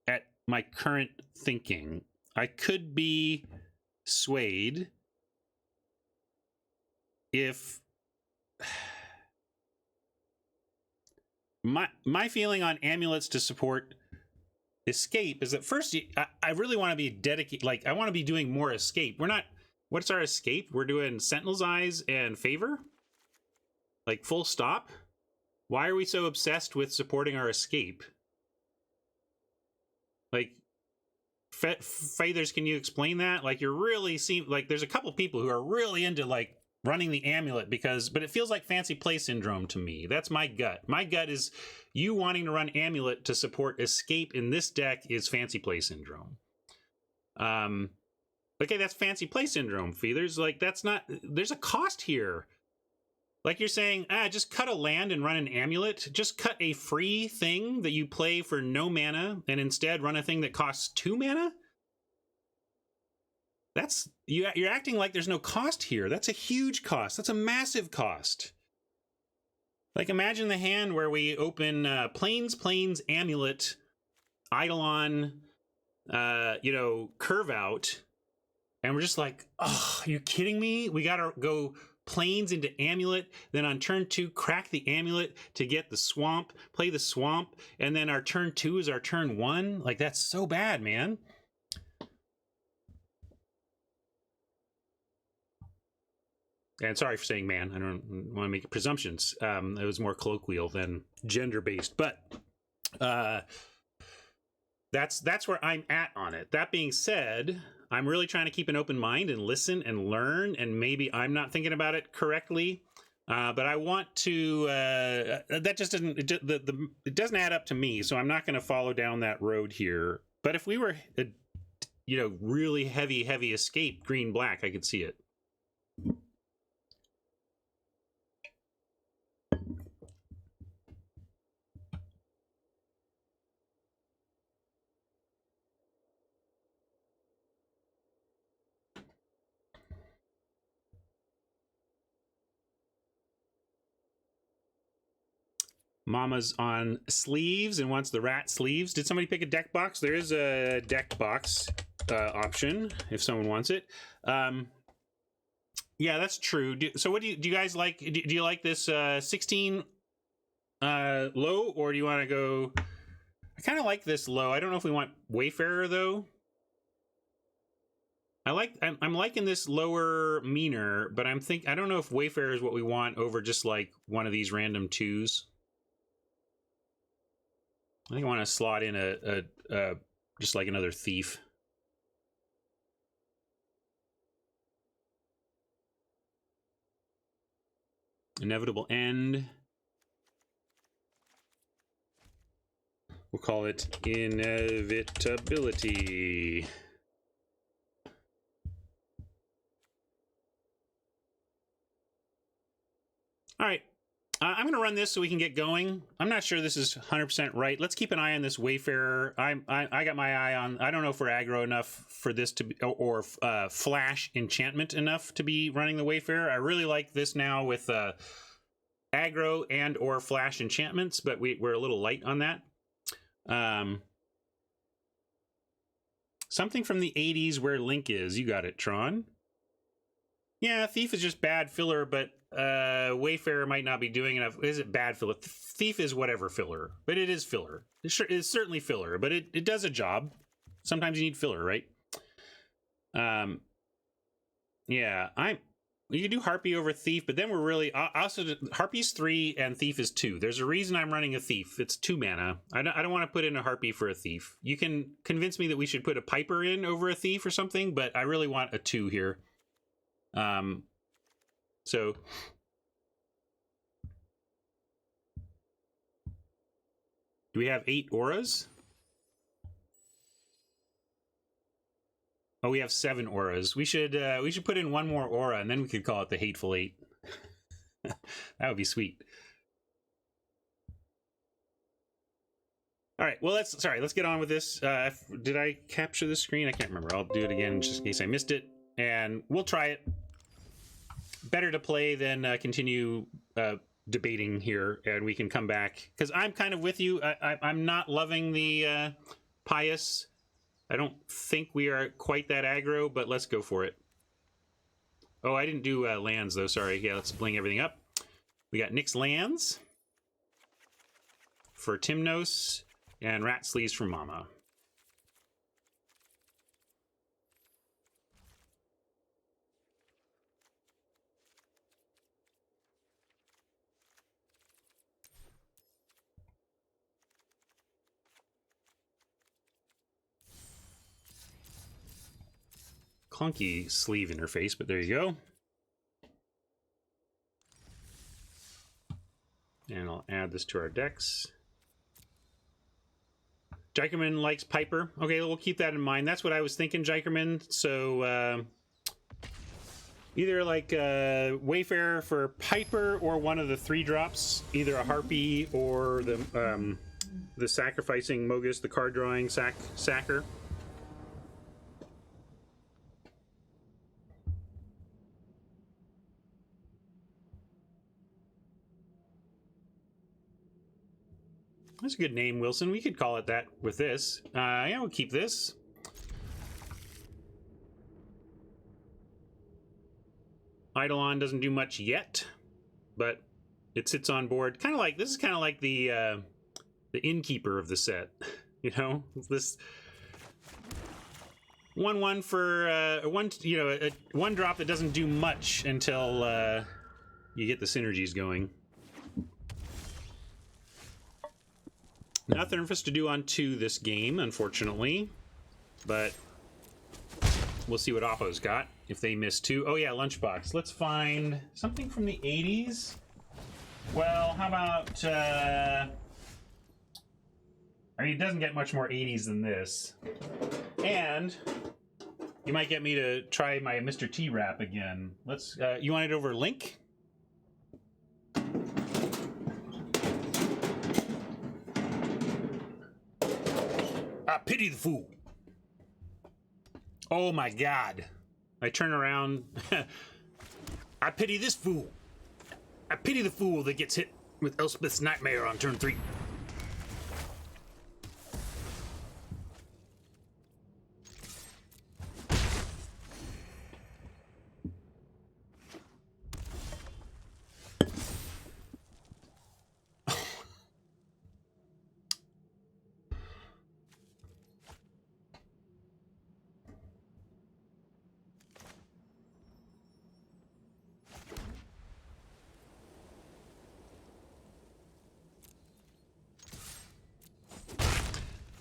at my current thinking. I could be swayed if my feeling on amulets to support escape is that first I really want to be dedicated. Like I want to be doing more escape. We're not. What's our escape? We're doing Sentinel's Eyes and Favor. Like full stop. Why are we so obsessed with supporting our escape? Like, Feathers, can you explain that? Like, you're really like there's a couple people who are really into like running the amulet but it feels like fancy play syndrome to me. That's my gut. My gut is you wanting to run amulet to support escape in this deck is fancy play syndrome. Okay, that's fancy play syndrome, Feathers. Like, that's not, there's a cost here. Like you're saying, just cut a land and run an amulet. Just cut a free thing that you play for no mana and instead run a thing that costs 2 mana? That's, you're acting like there's no cost here. That's a huge cost. That's a massive cost. Like imagine the hand where we open Plains, Amulet, Eidolon, Curve Out, and we're just like, oh, are you kidding me? We gotta go Plains into Amulet, then on turn 2 crack the Amulet to get the Swamp, play the Swamp, and then our turn 2 is our turn 1. Like, that's so bad, man. And sorry for saying man, I don't want to make presumptions. It was more colloquial than gender-based, but that's where I'm at on it. That being said, I'm really trying to keep an open mind and listen and learn, and maybe I'm not thinking about it correctly, but I want to, that just doesn't, it doesn't add up to me, so I'm not going to follow down that road here. But if we were, really heavy escape, green-black, I could see it. Mama's on sleeves and wants the rat sleeves. Did somebody pick a deck box? There is a deck box option if someone wants it. Yeah, that's true. So what do you guys like? Do you like this 16 low, or do you want to go? I kind of like this low. I don't know if we want Wayfarer though. I'm liking this lower meaner, but I don't know if Wayfarer is what we want over just like one of these random 2s. I think I want to slot in a just like another Thief. Inevitable End. We'll call it Inevitability. All right. I'm going to run this so we can get going. I'm not sure this is 100% right. Let's keep an eye on this Wayfarer. I got my eye on, I don't know if we're aggro enough for this to be, or flash enchantment enough to be running the Wayfarer. I really like this now with aggro and or flash enchantments, but we're a little light on that. Something from the 80s where Link is. You got it, Tron. Yeah, Thief is just bad filler, but Wayfarer might not be doing enough. Is it bad filler? Thief is whatever filler, but it is filler. It's certainly filler, but it does a job. Sometimes you need filler, right? Yeah, you can do Harpy over Thief, but then we're really also Harpy's 3 and Thief is 2. There's a reason I'm running a Thief. It's 2 mana. I don't want to put in a Harpy for a Thief. You can convince me that we should put a Piper in over a Thief or something, but I really want a 2 here. So do we have 8 auras? Oh, we have 7 auras. We should put in 1 more aura, and then we could call it the Hateful 8. That would be sweet. All right, well, let's get on with this. Did I capture the screen? I can't remember. I'll do it again just in case I missed it, and we'll try it. Better to play than continue debating here, and we can come back, because I'm kind of with you. I'm not loving the Pious. I don't think we are quite that aggro, but let's go for it. Oh, I didn't do lands, though. Sorry. Yeah, let's bling everything up. We got Nyx lands for Timnos and Rat Sleeves for Mama. Clunky sleeve interface, but there you go. And I'll add this to our decks. Jikerman likes Piper. Okay, we'll keep that in mind. That's what I was thinking, Jikerman. So either like Wayfarer for Piper or one of the 3-drops, either a Harpy or the Sacrificing Mogus, the card drawing sacker. That's a good name, Wilson. We could call it that with this. Yeah, we'll keep this. Eidolon doesn't do much yet, but it sits on board. Kind of like, this is kind of like the innkeeper of the set. You know, this 1/1 for one, you know, a 1-drop that doesn't do much until you get the synergies going. Nothing for us to do on 2 this game, unfortunately, but we'll see what Oppo's got if they miss 2. Oh yeah, Lunchbox. Let's find something from the 80s. Well, how about I mean, it doesn't get much more 80s than this. And you might get me to try my Mr. T rap again. Let's you want it over Link? I pity the fool. Oh my god. I turn around. I pity this fool. I pity the fool that gets hit with Elspeth's Nightmare on turn 3.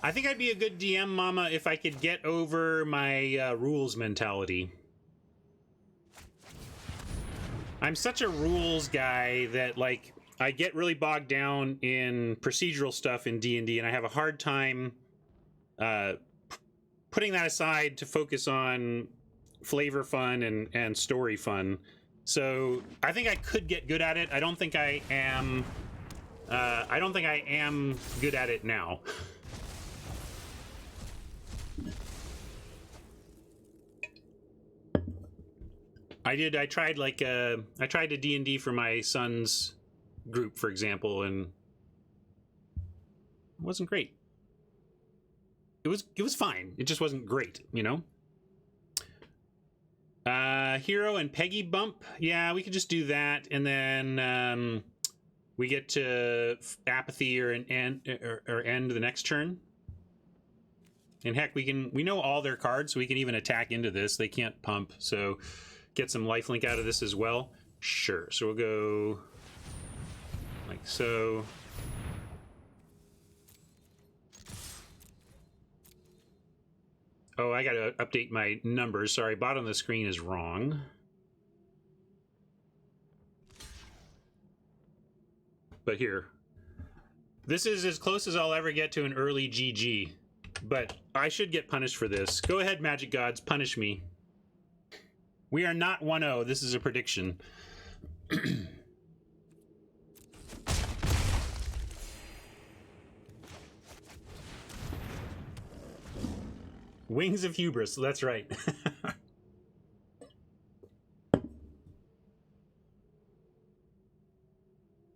I think I'd be a good DM, Mama, if I could get over my rules mentality. I'm such a rules guy that, like, I get really bogged down in procedural stuff in D&D, and I have a hard time putting that aside to focus on flavor fun and story fun. So I think I could get good at it. I don't think I am. I don't think I am good at it now. I tried like I tried a D&D for my son's group, for example, and it wasn't great. It was fine. It just wasn't great, you know. Hero and Peggy bump. Yeah, we could just do that, and then we get to apathy or end the next turn. And heck, we know all their cards, so we can even attack into this. They can't pump, so get some lifelink out of this as well. Sure. So we'll go like so. Oh, I gotta update my numbers. Sorry, bottom of the screen is wrong. But here. This is as close as I'll ever get to an early GG. But I should get punished for this. Go ahead, Magic Gods, punish me. We are not 1-0. This is a prediction. Wings of hubris. That's right.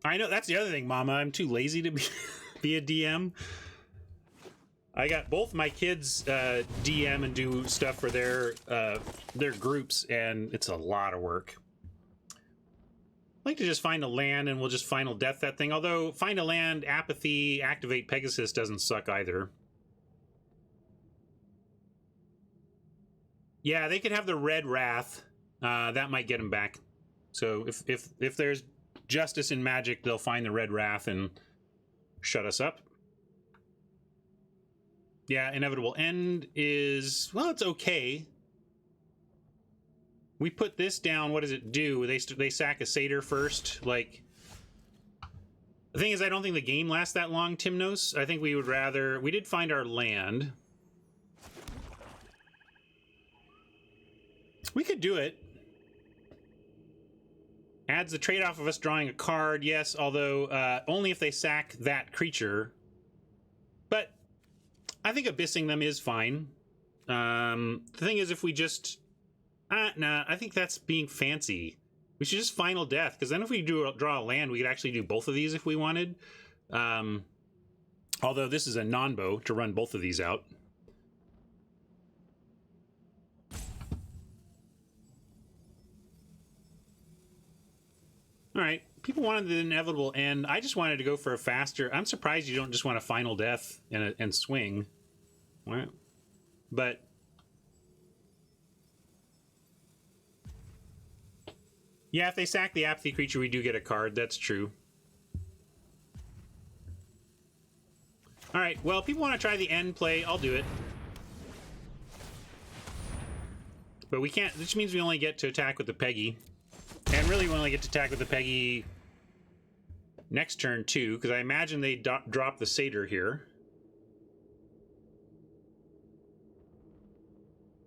I know, that's the other thing, Mama. I'm too lazy to be a DM. I got both my kids DM and do stuff for their groups, and it's a lot of work. I'd like to just find a land and we'll just final death that thing. Although find a land, apathy, activate Pegasus doesn't suck either. Yeah, they could have the red wrath. That might get them back. So if there's justice in magic, they'll find the red wrath and shut us up. Yeah, Inevitable End is, well, it's okay. We put this down. What does it do? They sack a satyr first. Like, the thing is, I don't think the game lasts that long, Timnos. I think we would rather... We did find our land. We could do it. Adds the trade-off of us drawing a card, yes, although only if they sack that creature. But I think abyssing them is fine. The thing is, if we just... nah, I think that's being fancy. We should just final death, because then if we draw a land, we could actually do both of these if we wanted. Although this is a non-bow to run both of these out. All right, people wanted the Inevitable End. I just wanted to go for a faster... I'm surprised you don't just want a final death and swing. Right. But... yeah, if they sack the apathy creature, we do get a card. That's true. All right, well, people want to try the end play. I'll do it. But we can't... Which means we only get to attack with the Peggy. And really, we only get to attack with the Peggy next turn, too, because I imagine they drop the Satyr here.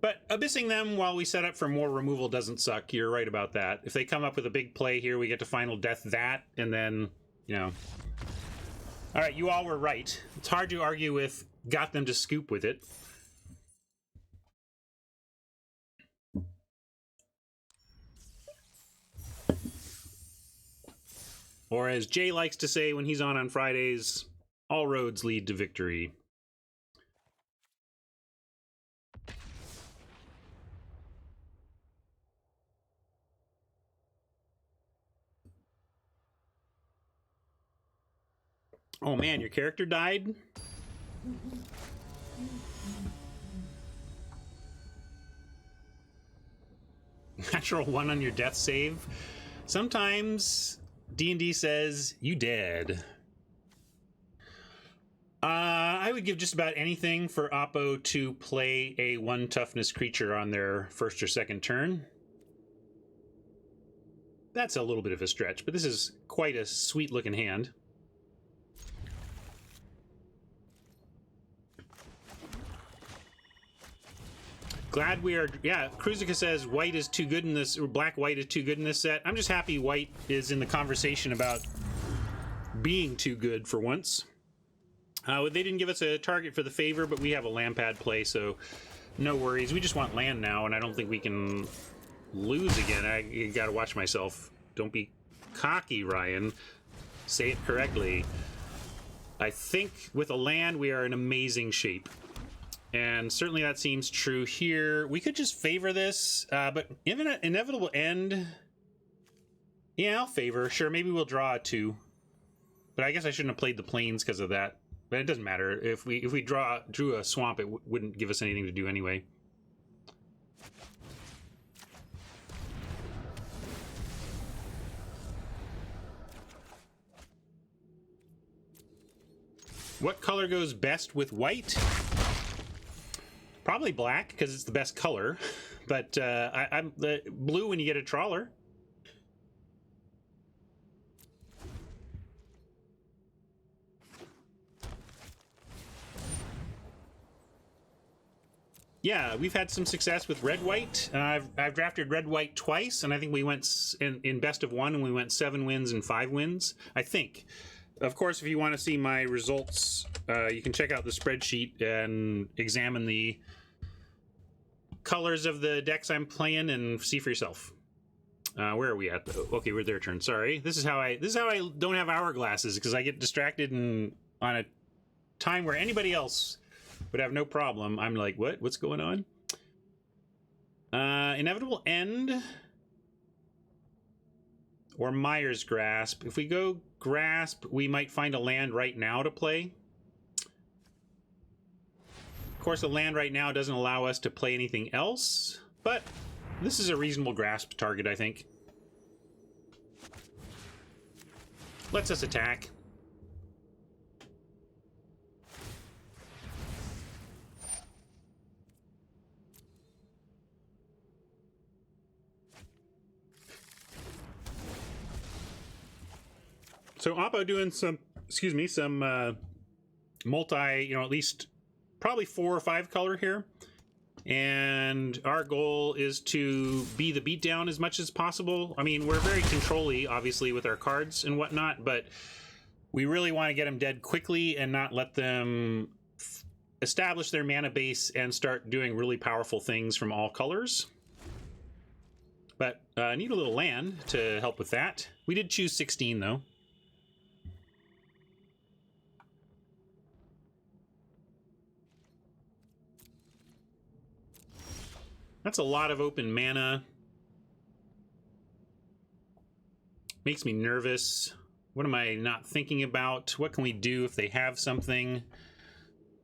But abyssing them while we set up for more removal doesn't suck. You're right about that. If they come up with a big play here, we get to final death that, and then, you know. All right, you all were right. It's hard to argue with got them to scoop with it. Or as Jay likes to say when he's on Fridays, all roads lead to victory. Oh man, your character died? Natural 1 on your death save. Sometimes D&D says, you dead. I would give just about anything for Oppo to play a 1 toughness creature on their first or second turn. That's a little bit of a stretch, but this is quite a sweet looking hand. Glad we are, yeah, Kruzika says white is too good in this, or black-white is too good in this set. I'm just happy white is in the conversation about being too good for once. They didn't give us a target for the favor, but we have a land pad play, so no worries. We just want land now, and I don't think we can lose again. I gotta watch myself. Don't be cocky, Ryan. Say it correctly. I think with a land, we are in amazing shape. And certainly that seems true here. We could just favor this, but Inevitable End... yeah, I'll favor. Sure, maybe we'll draw a 2. But I guess I shouldn't have played the plains because of that. But it doesn't matter. If we drew a swamp, it wouldn't give us anything to do anyway. What color goes best with white? Probably black, because it's the best color. But I'm blue when you get a trawler. Yeah, we've had some success with red-white. I've drafted red-white twice, and I think we went in best of 1, and we went 7 wins and 5 wins, I think. Of course, if you want to see my results, you can check out the spreadsheet and examine the colors of the decks I'm playing and see for yourself. Where are we at? Okay, we're their turn. Sorry. This is how I don't have hourglasses, because I get distracted and on a time where anybody else would have no problem. I'm like, what? What's going on? Inevitable End or Myers Grasp. If we go Grasp, we might find a land right now to play. Of course, a land right now doesn't allow us to play anything else, but this is a reasonable Grasp target, I think. Lets us attack. So Oppo doing some, multi, at least probably 4 or 5 color here. And our goal is to be the beatdown as much as possible. I mean, we're very control-y, obviously, with our cards and whatnot, but we really want to get them dead quickly and not let them establish their mana base and start doing really powerful things from all colors. But I need a little land to help with that. We did choose 16, though. That's a lot of open mana. Makes me nervous. What am I not thinking about? What can we do if they have something?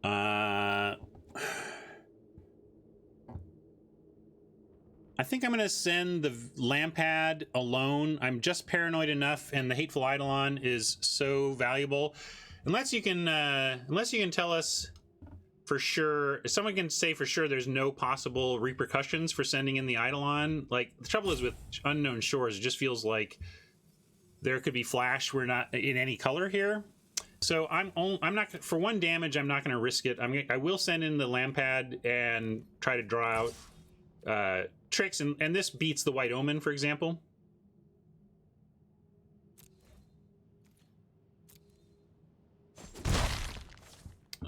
I think I'm going to send the Lampad alone. I'm just paranoid enough, and the Hateful Eidolon is so valuable. Unless you can tell us for sure, someone can say for sure there's no possible repercussions for sending in the Eidolon. Like, the trouble is with Unknown Shores, it just feels like there could be flash. We're not in any color here. So I'm not, for 1 damage, I'm not going to risk it. I will send in the Lampad and try to draw out tricks, and this beats the White Omen, for example.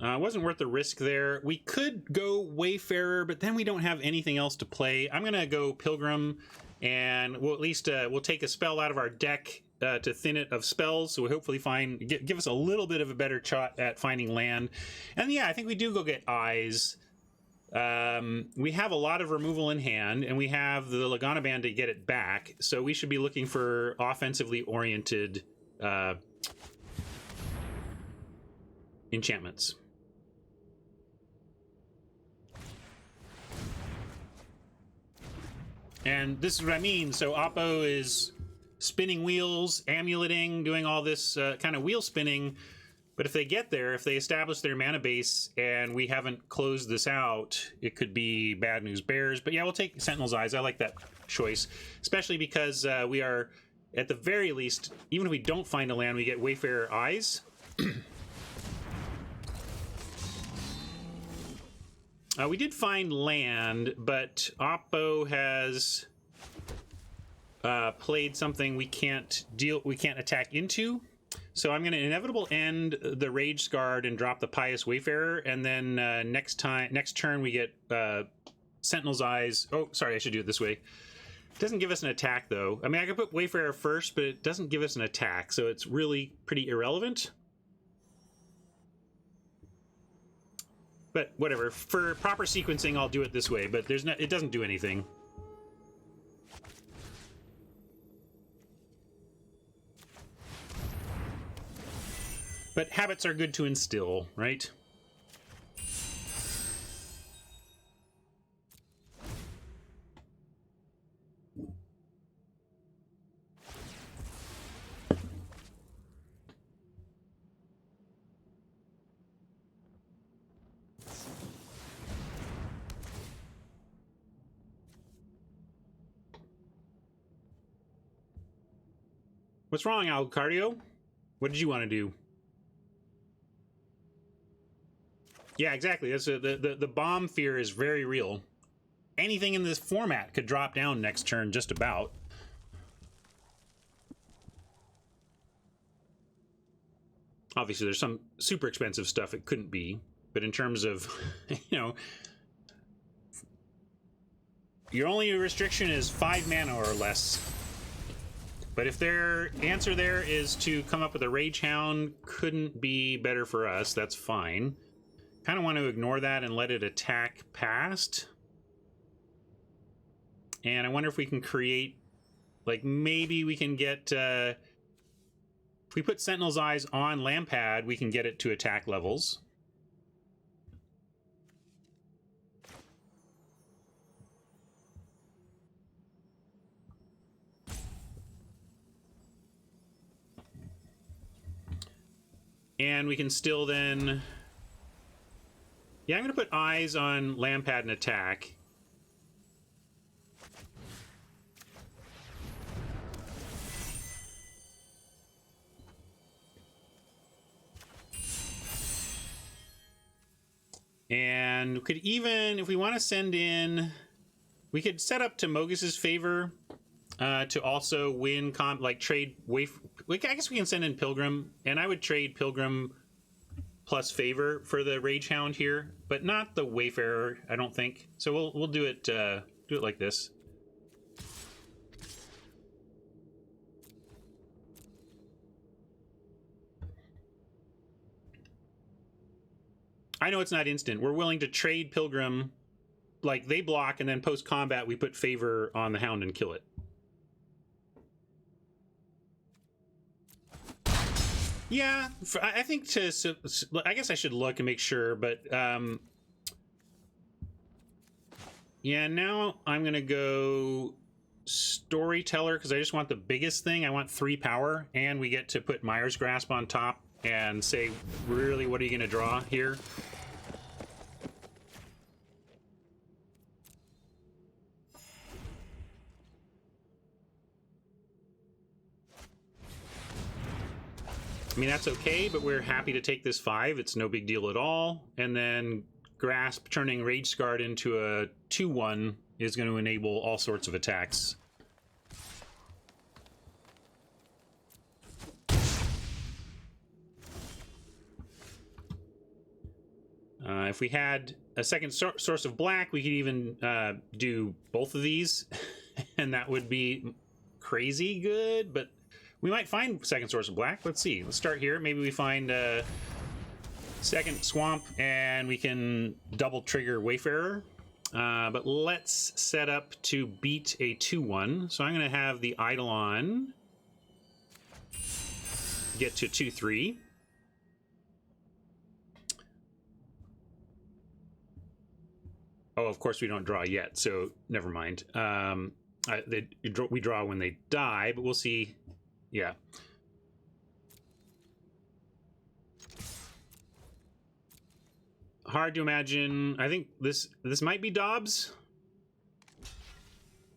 Wasn't worth the risk there. We could go Wayfarer, but then we don't have anything else to play. I'm gonna go Pilgrim, and we'll at least we'll take a spell out of our deck to thin it of spells, so we hopefully give us a little bit of a better shot at finding land. And yeah, I think we do go get Eyes. We have a lot of removal in hand, and we have the Lagana Band to get it back, so we should be looking for offensively oriented enchantments. And this is what I mean. So Oppo is spinning wheels, amuleting, doing all this kind of wheel spinning. But if they get there, if they establish their mana base and we haven't closed this out, it could be bad news bears. But yeah, we'll take Sentinel's Eyes. I like that choice, especially because we are, at the very least, even if we don't find a land, we get Wayfarer Eyes. We did find land, but Oppo has played something we can't attack into. So I'm going to Inevitable End the Rage Scarred and drop the Pious Wayfarer, and then next turn we get Sentinel's Eyes. Oh, sorry, I should do it this way. It doesn't give us an attack, though. I mean, I could put Wayfarer first, but it doesn't give us an attack, so it's really pretty irrelevant. But whatever, for proper sequencing, I'll do it this way, but it doesn't do anything. But habits are good to instill, right? What's wrong, Alcardio? What did you want to do? Yeah, exactly. That's the bomb fear is very real. Anything in this format could drop down next turn, just about. Obviously, there's some super expensive stuff it couldn't be, but in terms of, your only restriction is 5 mana or less. But if their answer there is to come up with a Rage Hound, couldn't be better for us. That's fine. Kind of want to ignore that and let it attack past. And I wonder if we can create, like, maybe we can get, if we put Sentinel's Eyes on Lampad, we can get it to attack levels. And we can still then... Yeah, I'm going to put Eyes on Lampad and attack. And we could even, if we want to send in... We could set up to Mogus's favor to also win, like trade I guess we can send in Pilgrim, and I would trade Pilgrim plus favor for the Rage Hound here, but not the Wayfarer, I don't think. So we'll do it like this. I know it's not instant. We're willing to trade Pilgrim, like they block, and then post combat we put favor on the Hound and kill it. Yeah, I think I guess I should look and make sure, but yeah, now I'm gonna go Storyteller because I just want the biggest thing. I want 3 power, and we get to put Mire's Grasp on top and say, really, what are you gonna draw here? I mean, that's okay, but we're happy to take this 5. It's no big deal at all. And then Grasp turning Rage Scarred into a 2/1 is going to enable all sorts of attacks. If we had a second source of black, we could even do both of these, and that would be crazy good, but we might find second source of black. Let's see. Let's start here. Maybe we find a second swamp and we can double trigger Wayfarer. But let's set up to beat a 2/1. So I'm going to have the Eidolon get to 2/3. Oh, of course we don't draw yet, so never mind. We draw when they die, but we'll see. Yeah. Hard to imagine. I think this might be Dobbs.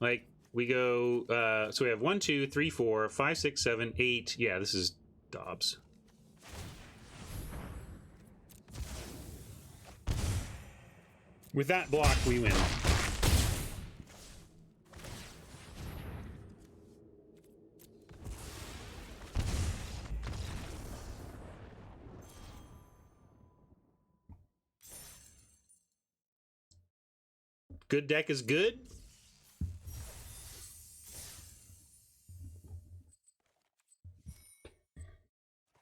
Like, we go, so we have 1, 2, 3, 4, 5, 6, 7, 8. Yeah, this is Dobbs. With that block, we win. Good deck is good.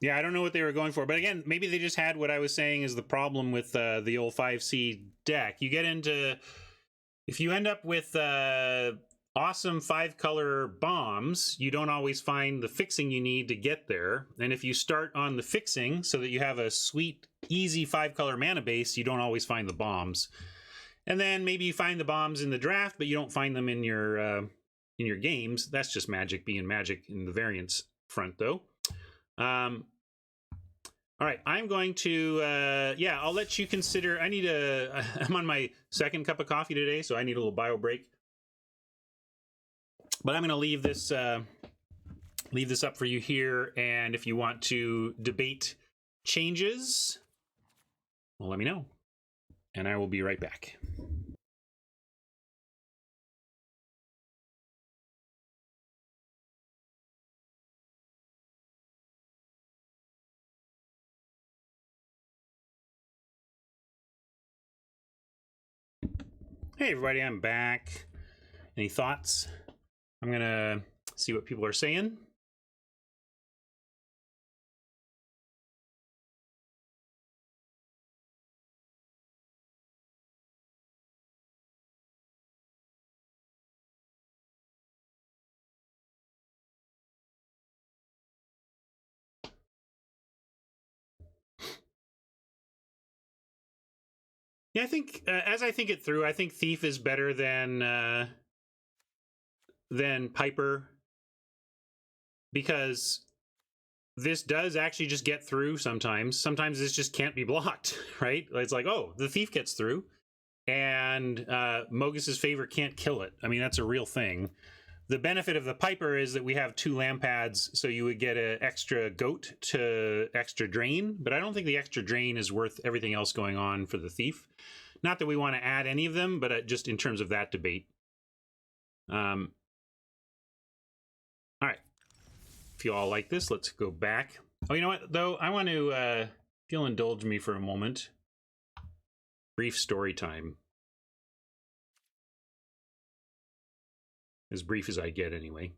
Yeah, I don't know what they were going for, but again, maybe they just had what I was saying is the problem with the old 5C deck. You get into, if you end up with awesome 5-color bombs, you don't always find the fixing you need to get there. And if you start on the fixing so that you have a sweet, easy 5-color mana base, you don't always find the bombs. And then maybe you find the bombs in the draft, but you don't find them in your games. That's just Magic being Magic in the variance front, though. All right, I'm going to, yeah, I'll let you consider. I'm on my second cup of coffee today, so I need a little bio break. But I'm going to leave this up for you here, and if you want to debate changes, well, let me know, and I will be right back. Hey everybody, I'm back. Any thoughts? I'm going to see what people are saying. Yeah, I think as I think it through, I think Thief is better than Piper, because this does actually just get through sometimes. Sometimes this just can't be blocked, right? It's like, oh, the Thief gets through, and Mogus's favor can't kill it. I mean, that's a real thing. The benefit of the Piper is that we have 2 Lampads, so you would get an extra goat to extra drain, but I don't think the extra drain is worth everything else going on for the Thief. Not that we want to add any of them, but just in terms of that debate. All right. If you all like this, let's go back. Oh, you know what, though? I want to, if you'll indulge me for a moment, brief story time. As brief as I get, anyway.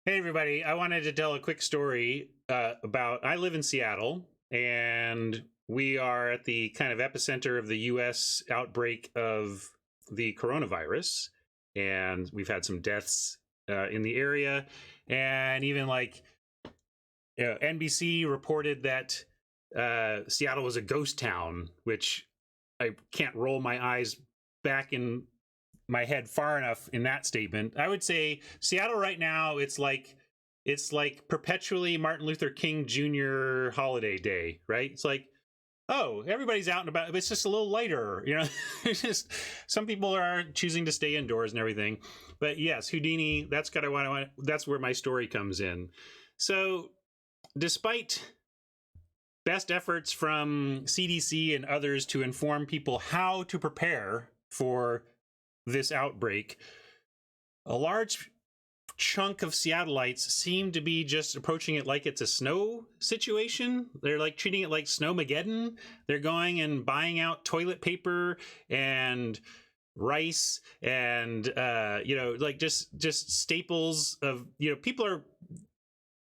Hey, everybody. I wanted to tell a quick story about... I live in Seattle, and we are at the kind of epicenter of the U.S. outbreak of the coronavirus, and we've had some deaths in the area, and even like NBC reported that Seattle was a ghost town, which I can't roll my eyes back in my head far enough in that statement. I would say Seattle right now, it's like perpetually Martin Luther King Jr. holiday day, right? It's like, oh, everybody's out and about. It's just a little lighter, you know. It's just some people are choosing to stay indoors and everything. But yes, Houdini. That's that's where my story comes in. So, despite best efforts from CDC and others to inform people how to prepare for this outbreak, a large chunk of Seattleites seem to be just approaching it like it's a snow situation. They're like treating it like Snowmageddon. They're going and buying out toilet paper and rice and like just staples of, people are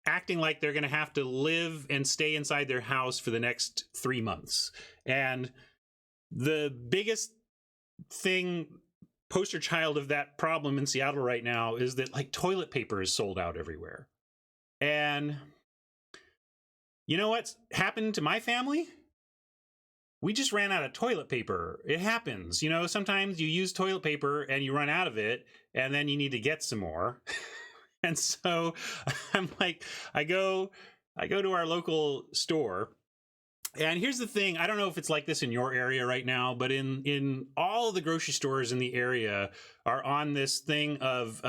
acting like they're going to have to live and stay inside their house for the next 3 months. And the biggest thing, poster child of that problem in Seattle right now, is that like toilet paper is sold out everywhere. And you know what's happened to my family? We just ran out of toilet paper. It happens. Sometimes you use toilet paper and you run out of it, and then you need to get some more. And so I'm like, I go to our local store. And here's the thing, I don't know if it's like this in your area right now, but in all of the grocery stores in the area are on this thing of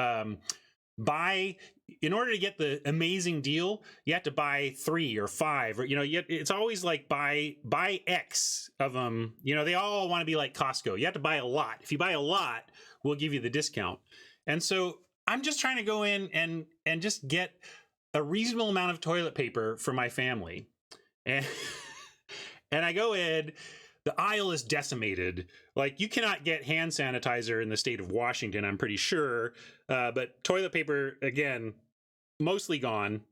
in order to get the amazing deal, you have to buy 3 or 5, or it's always like buy X of them. They all want to be like Costco. You have to buy a lot. If you buy a lot, we'll give you the discount. And so I'm just trying to go in and just get a reasonable amount of toilet paper for my family. And I go in, the aisle is decimated. Like, you cannot get hand sanitizer in the state of Washington, I'm pretty sure. But toilet paper, again, mostly gone.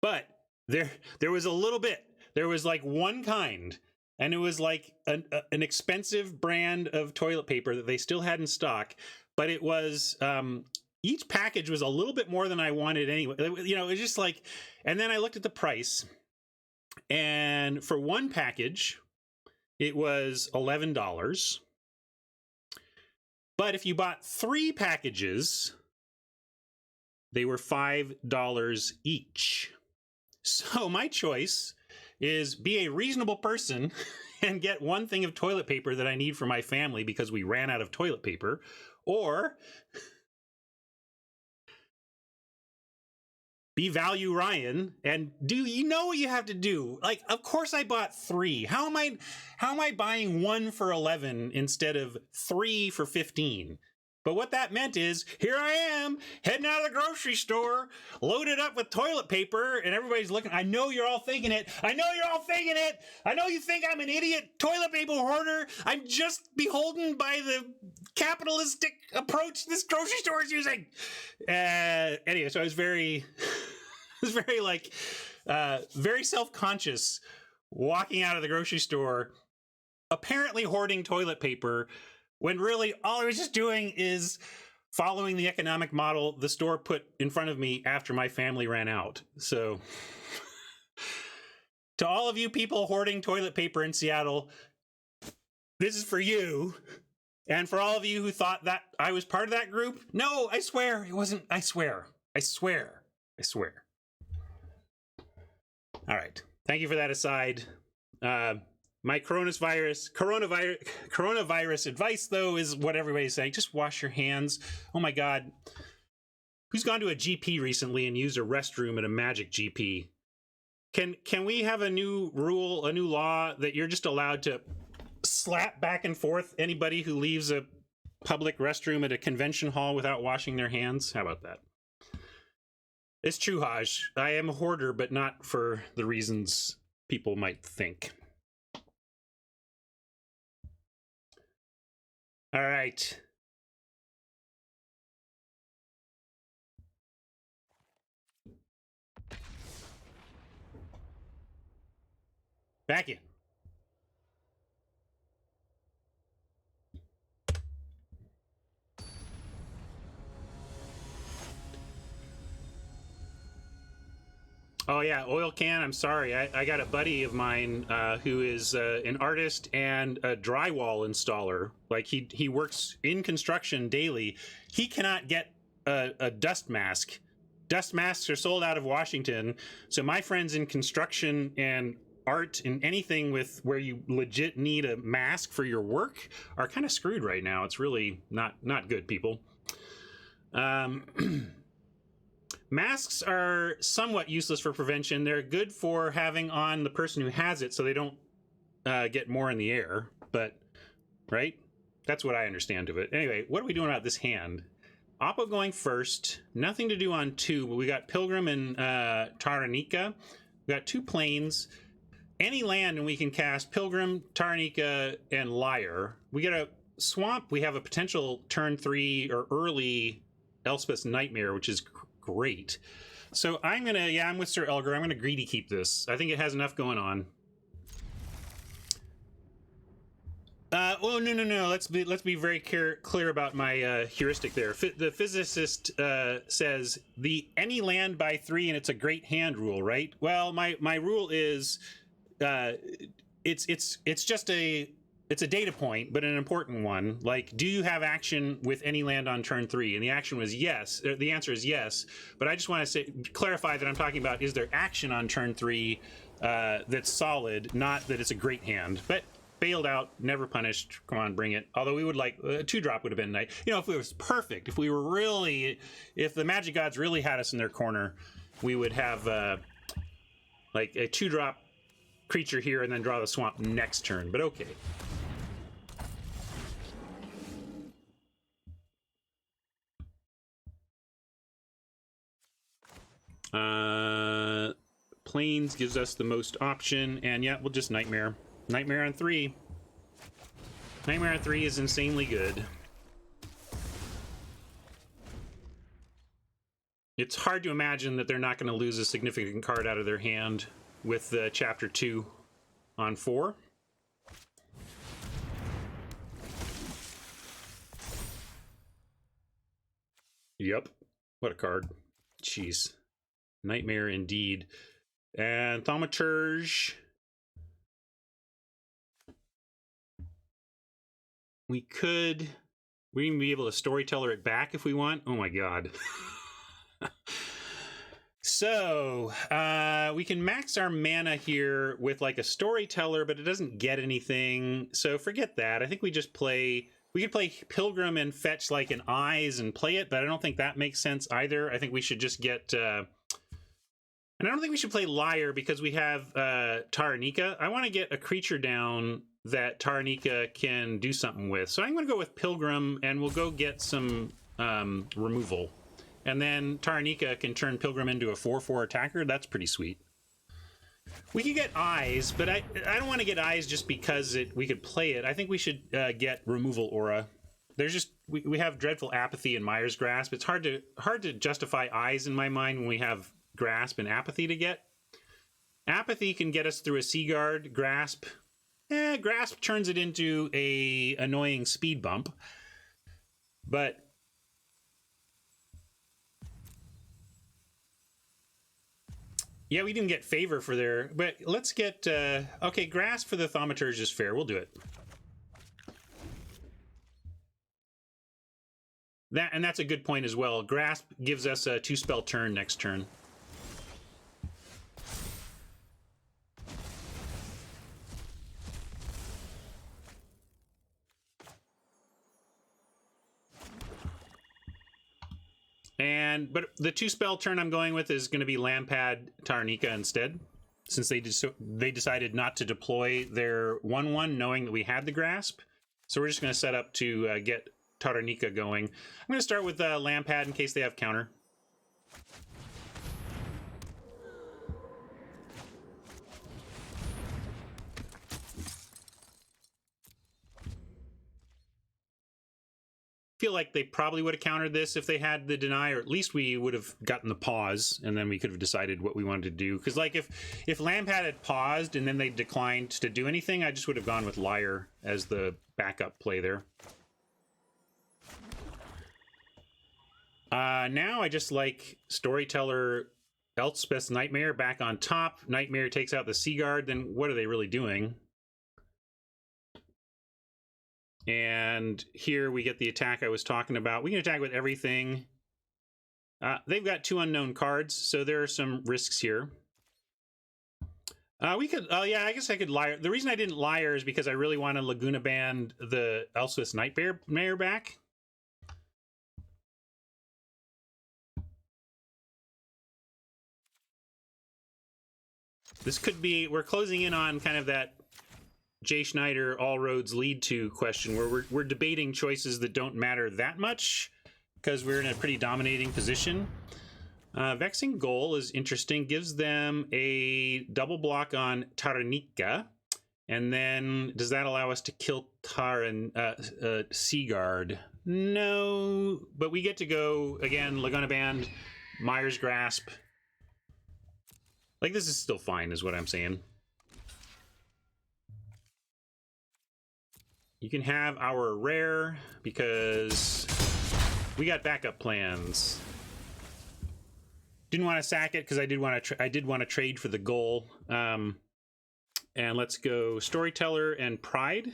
But there was a little bit. There was like one kind, and it was like an expensive brand of toilet paper that they still had in stock. But it was... each package was a little bit more than I wanted anyway. It was just like... And then I looked at the price, and for one package, it was $11. But if you bought 3 packages, they were $5 each. So my choice is be a reasonable person and get one thing of toilet paper that I need for my family because we ran out of toilet paper, or be value Ryan and do what you have to do. Like, of course I bought 3. How am I buying 1 for $11 instead of 3 for $15? But what that meant is, here I am, heading out of the grocery store, loaded up with toilet paper, and everybody's looking. I know you're all thinking it. I know you're all thinking it. I know you think I'm an idiot toilet paper hoarder. I'm just beholden by the capitalistic approach this grocery store is using. Anyway, so I was very, very self-conscious walking out of the grocery store, apparently hoarding toilet paper, when really all I was just doing is following the economic model the store put in front of me after my family ran out. So to all of you people hoarding toilet paper in Seattle, this is for you. And for all of you who thought that I was part of that group, no, I swear it wasn't. I swear. All right. Thank you for that aside. My coronavirus advice, though, is what everybody's saying. Just wash your hands. Oh, my God. Who's gone to a GP recently and used a restroom at a magic GP? Can we have a new rule, a new law that you're just allowed to slap back and forth anybody who leaves a public restroom at a convention hall without washing their hands? How about that? It's true, Haj. I am a hoarder, but not for the reasons people might think. All right. Back in. Oh yeah, oil can. I'm sorry. I got a buddy of mine who is an artist and a drywall installer. Like he works in construction daily. He cannot get a dust mask. Dust masks are sold out of Washington. So my friends in construction and art and anything with where you legit need a mask for your work are kind of screwed right now. It's really not good, people. Masks are somewhat useless for prevention. They're good for having on the person who has it so they don't get more in the air. But, right? That's what I understand of it. Anyway, what are we doing about this hand? Oppo going first. Nothing to do on 2, but we got Pilgrim and Taranika. We got 2 planes. Any land and we can cast Pilgrim, Taranika, and Lyre. We get a Swamp. We have a potential turn 3 or early Elspeth's Nightmare, which is great. So I'm with Sir Elgar. I'm gonna greedy keep this. I think it has enough going on. Oh no. Let's be very clear about my heuristic there. The physicist says the any land by 3 and it's a great hand rule, right? Well, my rule is it's just it's a data point, but an important one. Like, do you have action with any land on turn 3? And the action was yes. The answer is yes. But I just want to clarify that I'm talking about, is there action on turn 3 that's solid, not that it's a great hand. But bailed out, never punished. Come on, bring it. Although we would like a 2-drop would have been nice. You know, if it was perfect, if we were really, if the Magic Gods really had us in their corner, we would have like a 2-drop creature here and then draw the swamp next turn. But okay. Plains gives us the most option, and yeah, we'll just Nightmare. Nightmare on 3. Nightmare on 3 is insanely good. It's hard to imagine that they're not going to lose a significant card out of their hand with Chapter 2 on 4. Yep. What a card. Jeez. Nightmare indeed. And Thaumaturge. We even be able to Storyteller it back if we want. Oh my god. So, we can max our mana here with like a Storyteller, but it doesn't get anything. So forget that. I think we just play... We could play Pilgrim and fetch like an Eyes and play it, but I don't think that makes sense either. I think we should just get... and I don't think we should play Lyre because we have Taranika. I want to get a creature down that Taranika can do something with. So I'm going to go with Pilgrim, and we'll go get some removal. And then Taranika can turn Pilgrim into a 4/4 attacker. That's pretty sweet. We could get Eyes, but I don't want to get Eyes just because we could play it. I think we should get Removal Aura. There's just we have Dreadful Apathy and Mire's Grasp. It's hard to justify Eyes in my mind when we have Grasp and Apathy to get. Apathy can get us through a Seaguard. Grasp turns it into a annoying speed bump. But yeah, we didn't get Favor for there. But let's get okay, Grasp for the Thaumaturge is fair. We'll do it. That's a good point as well. Grasp gives us a 2-spell turn next turn. But the 2-spell turn I'm going with is going to be Lampad Taranika instead, since they decided not to deploy their 1/1 knowing that we had the Grasp. So we're just going to set up to get Taranika going. I'm going to start with Lampad in case they have counter. Feel like they probably would have countered this if they had the deny, or at least we would have gotten the pause, and then we could have decided what we wanted to do. Because like if Lampad had paused and then they declined to do anything, I just would have gone with Liar as the backup play there. Now I just like Storyteller, Elspeth's Nightmare back on top. Nightmare takes out the Seaguard. Then what are they really doing? And here we get the attack I was talking about. We can attack with everything. They've got 2 unknown cards, so there are some risks here. We could, yeah, I guess I could Liar. The reason I didn't Liar is because I really want to Laguna Band the Elspeth's Nightmare back. This could be, we're closing in on kind of that Jay Schneider all roads lead to question where we're debating choices that don't matter that much because we're in a pretty dominating position. Vexing Goal is interesting, gives them a double block on Taranika, and then does that allow us to kill Seaguard? No, but we get to go again, Laguna Band, Mire's Grasp. Like, this is still fine is what I'm saying. You can have our rare because we got backup plans. Didn't want to sack it because I did want to trade for the goal. And let's go Storyteller and Pride.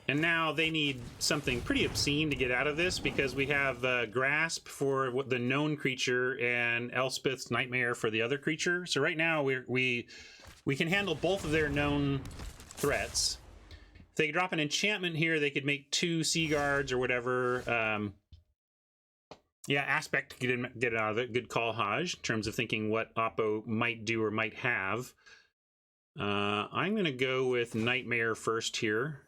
And now they need something pretty obscene to get out of this because we have Grasp for the known creature and Elspeth's Nightmare for the other creature. So right now we can handle both of their known threats. If they could drop an enchantment here, they could make 2 Seaguards or whatever. Yeah, Aspect get it out of it. Good call, Haj, in terms of thinking what Oppo might do or might have. I'm going to go with Nightmare first here.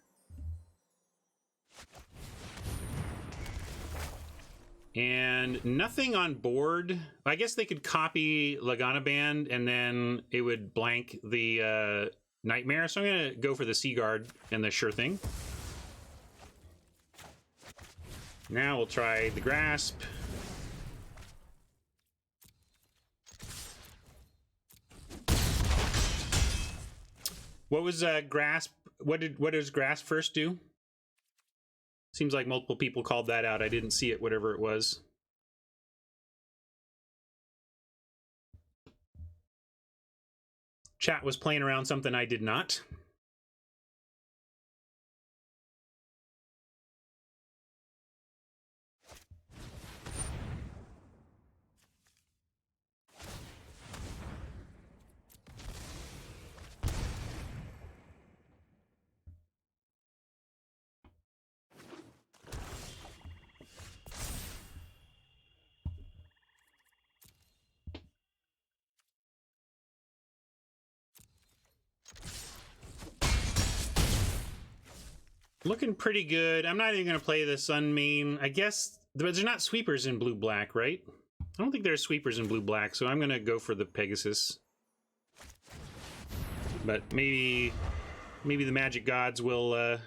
And nothing on board. I guess they could copy Laguna Band and then it would blank the Nightmare. So I'm going to go for the Seaguard and the sure thing. Now we'll try the Grasp. What was Grasp? What does Grasp first do? Seems like multiple people called that out. I didn't see it, whatever it was. Chat was playing around something I did not. Looking pretty good. I'm not even going to play the Sun main. I guess there's not sweepers in blue-black, right? I don't think there's sweepers in blue-black, so I'm going to go for the Pegasus. But maybe the magic gods will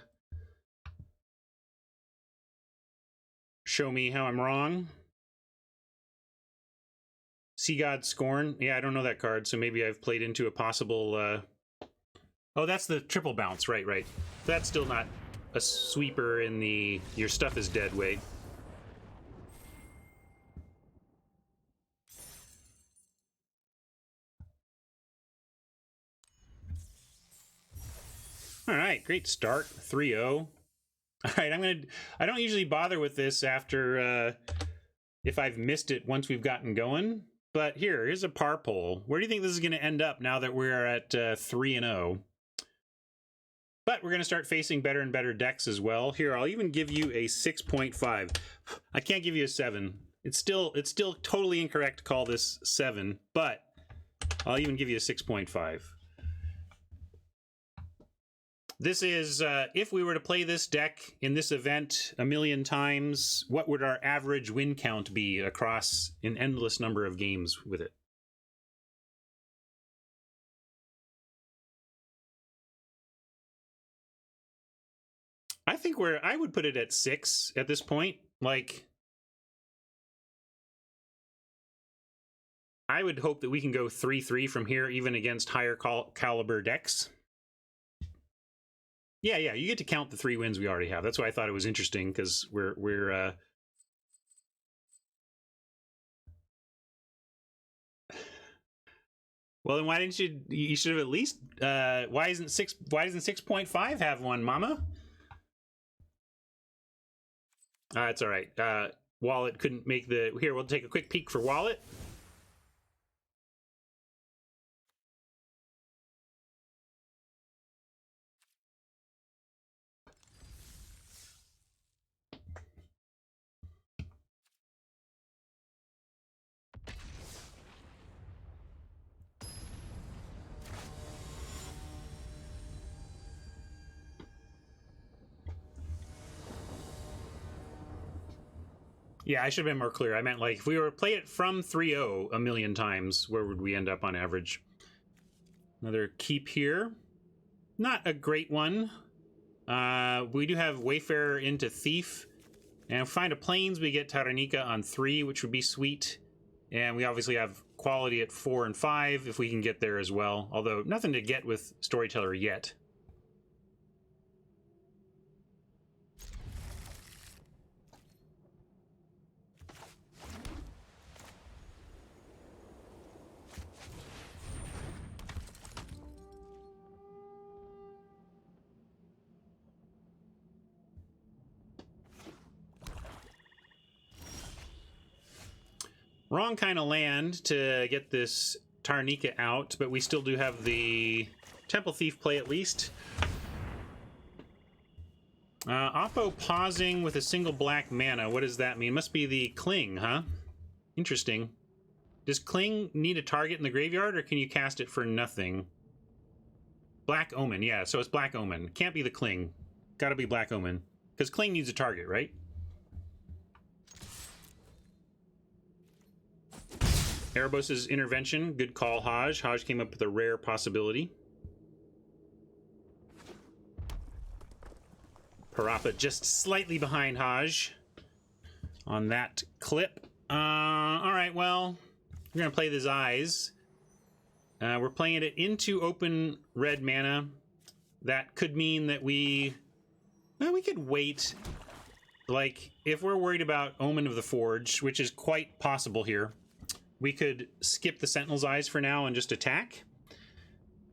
show me how I'm wrong. Sea God Scorn. Yeah, I don't know that card, so maybe I've played into a possible... Oh, that's the triple bounce. Right, right. That's still not a sweeper in the your stuff is dead way. All right, great start. 3-0. All right, I don't usually bother with this after if I've missed it once we've gotten going. But here's a par poll. Where do you think this is going to end up now that we're at 3-0? But we're going to start facing better and better decks as well. Here, I'll even give you a 6.5. I can't give you a 7. It's still totally incorrect to call this 7, but I'll even give you a 6.5. This is, if we were to play this deck in this event a million times, what would our average win count be across an endless number of games with it? I think I would put it at 6 at this point. Like, I would hope that we can go 3-3 from here, even against higher caliber decks. Yeah, you get to count the 3 wins we already have. That's why I thought it was interesting, because we're well, then why didn't you should have at least why doesn't 6.5 have one, mama? It's all right. Wallet couldn't make the... Here, we'll take a quick peek for Wallet. Yeah, I should have been more clear. I meant, like, if we were to play it from 3-0 a million times, where would we end up on average? Another keep here. Not a great one. We do have Wayfarer into Thief. And if we find a Plains, we get Taranika on 3, which would be sweet. And we obviously have Quality at 4 and 5, if we can get there as well. Although, nothing to get with Storyteller yet. Wrong kind of land to get this Tarnika out, but we still do have the Temple Thief play at least. Oppo pausing with a single black mana. What does that mean? Must be the Cling, huh? Interesting. Does Cling need a target in the graveyard, or can you cast it for nothing? Black Omen, yeah, so it's Black Omen. Can't be the Cling. Gotta be Black Omen. Because Cling needs a target, right? Erebos' Intervention, good call, Haj. Haj came up with a rare possibility. Parappa just slightly behind Haj on that clip. Alright, well, we're going to play the Zais. We're playing it into open red mana. That could mean that we could wait. Like, if we're worried about Omen of the Forge, which is quite possible here, we could skip the Sentinel's Eyes for now and just attack.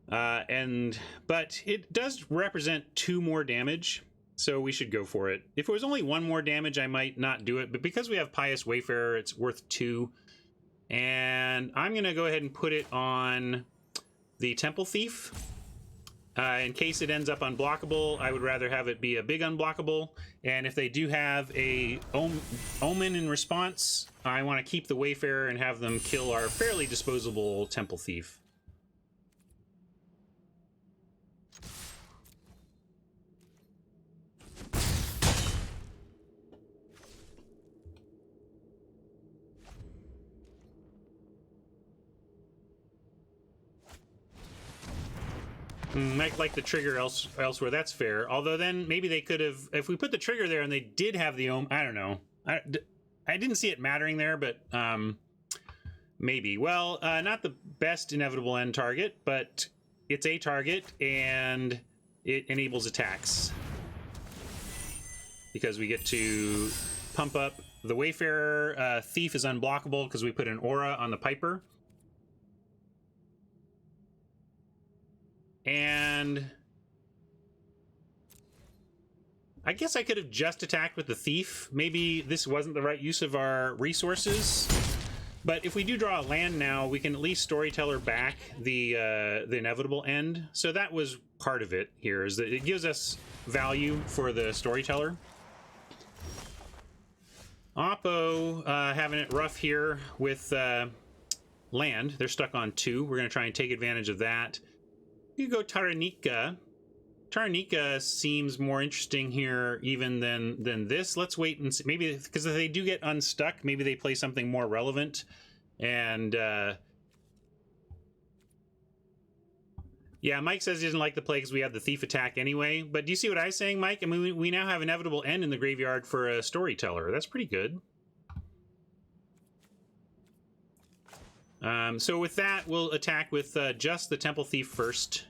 But it does represent 2 more damage, so we should go for it. If it was only 1 more damage, I might not do it, but because we have Pious Wayfarer, it's worth 2. And I'm going to go ahead and put it on the Temple Thief. In case it ends up unblockable, I would rather have it be a big unblockable. And if they do have a Omen in response, I want to keep the Wayfarer and have them kill our fairly disposable Temple Thief. Might like the trigger elsewhere. That's fair. Although then maybe they could have, if we put the trigger there and they did have the I don't know. I didn't see it mattering there, but maybe. Well, not the best inevitable end target, but it's a target and it enables attacks because we get to pump up the Wayfarer. Thief is unblockable because we put an aura on the Piper. And I guess I could have just attacked with the Thief. Maybe this wasn't the right use of our resources. But if we do draw a land now, we can at least Storyteller back the inevitable end. So that was part of it here, is that it gives us value for the Storyteller. Oppo having it rough here with land. They're stuck on 2. We're going to try and take advantage of that. You go Taranika. Taranika seems more interesting here even than this. Let's wait and see. Maybe because if they do get unstuck, maybe they play something more relevant. And yeah, Mike says he doesn't like the play because we have the Thief attack anyway. But do you see what I was saying, Mike? I mean, we now have Inevitable End in the graveyard for a Storyteller. That's pretty good. So with that, we'll attack with just the Temple Thief first.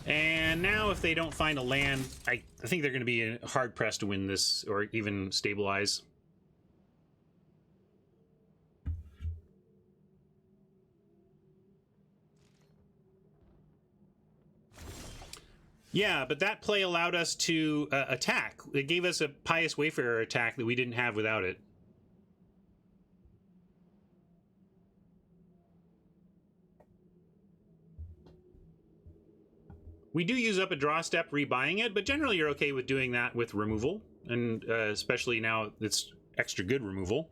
And now if they don't find a land, I think they're going to be hard-pressed to win this or even stabilize. Yeah, but that play allowed us to attack. It gave us a Pious Wayfarer attack that we didn't have without it. We do use up a draw step rebuying it, but generally you're okay with doing that with removal, and especially now it's extra good removal.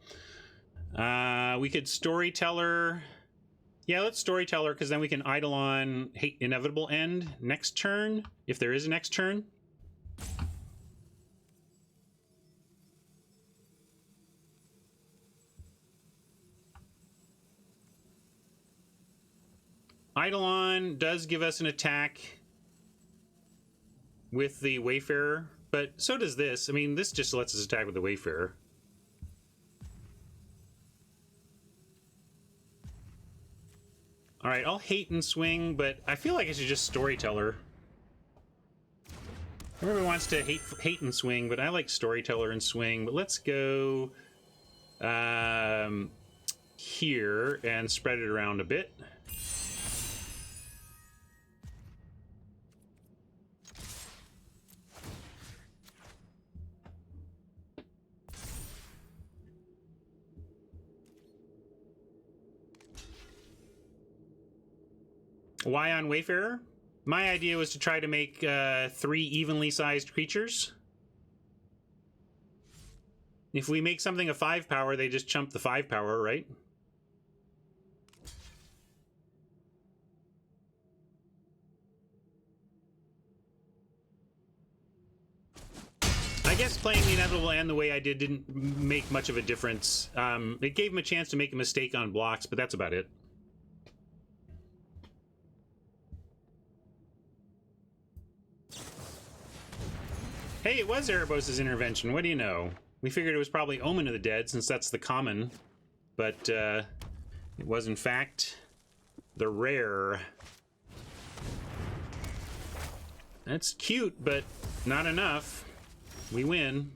We could Storyteller. Yeah, let's Storyteller, because then we can Eidolon Inevitable End next turn, if there is a next turn. Eidolon does give us an attack with the Wayfarer, but so does this. I mean, this just lets us attack with the Wayfarer. All right, I'll hate and swing, but I feel like I should just Storyteller. Everyone wants to hate and swing, but I like Storyteller and swing. But let's go here and spread it around a bit. Why on Wayfarer? My idea was to try to make 3 evenly sized creatures. If we make something a 5 power, they just chump the 5 power, right? I guess playing the Inevitable and the way I did didn't make much of a difference. It gave him a chance to make a mistake on blocks, but that's about it. Hey, it was Erebos' intervention. What do you know? We figured it was probably Omen of the Dead, since that's the common. But it was, in fact, the rare. That's cute, but not enough. We win.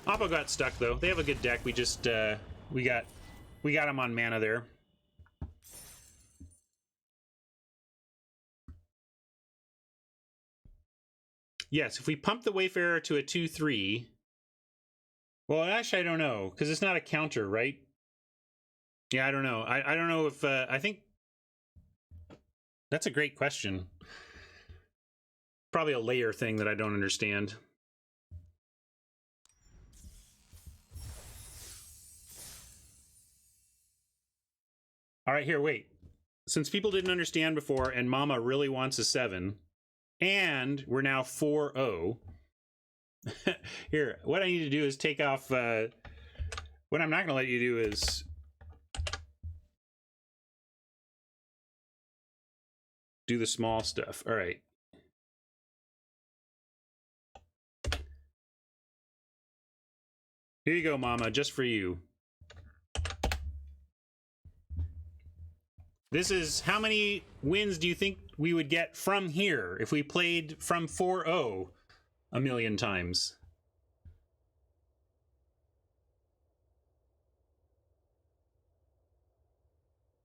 Oppo got stuck, though. They have a good deck. We just, we got him on mana there. Yes, if we pump the Wayfarer to a 2/3... Well, actually, I don't know, because it's not a counter, right? Yeah, I don't know. I don't know if... I think... That's a great question. Probably a layer thing that I don't understand. All right, here, wait. Since people didn't understand before, and Mama really wants a 7... And we're now 4-0. Here, what I need to do is take off What I'm not going to let you do is do the small stuff. All right. Here you go, Mama, just for you. This is how many wins do you think we would get from here if we played from 4-0 a million times?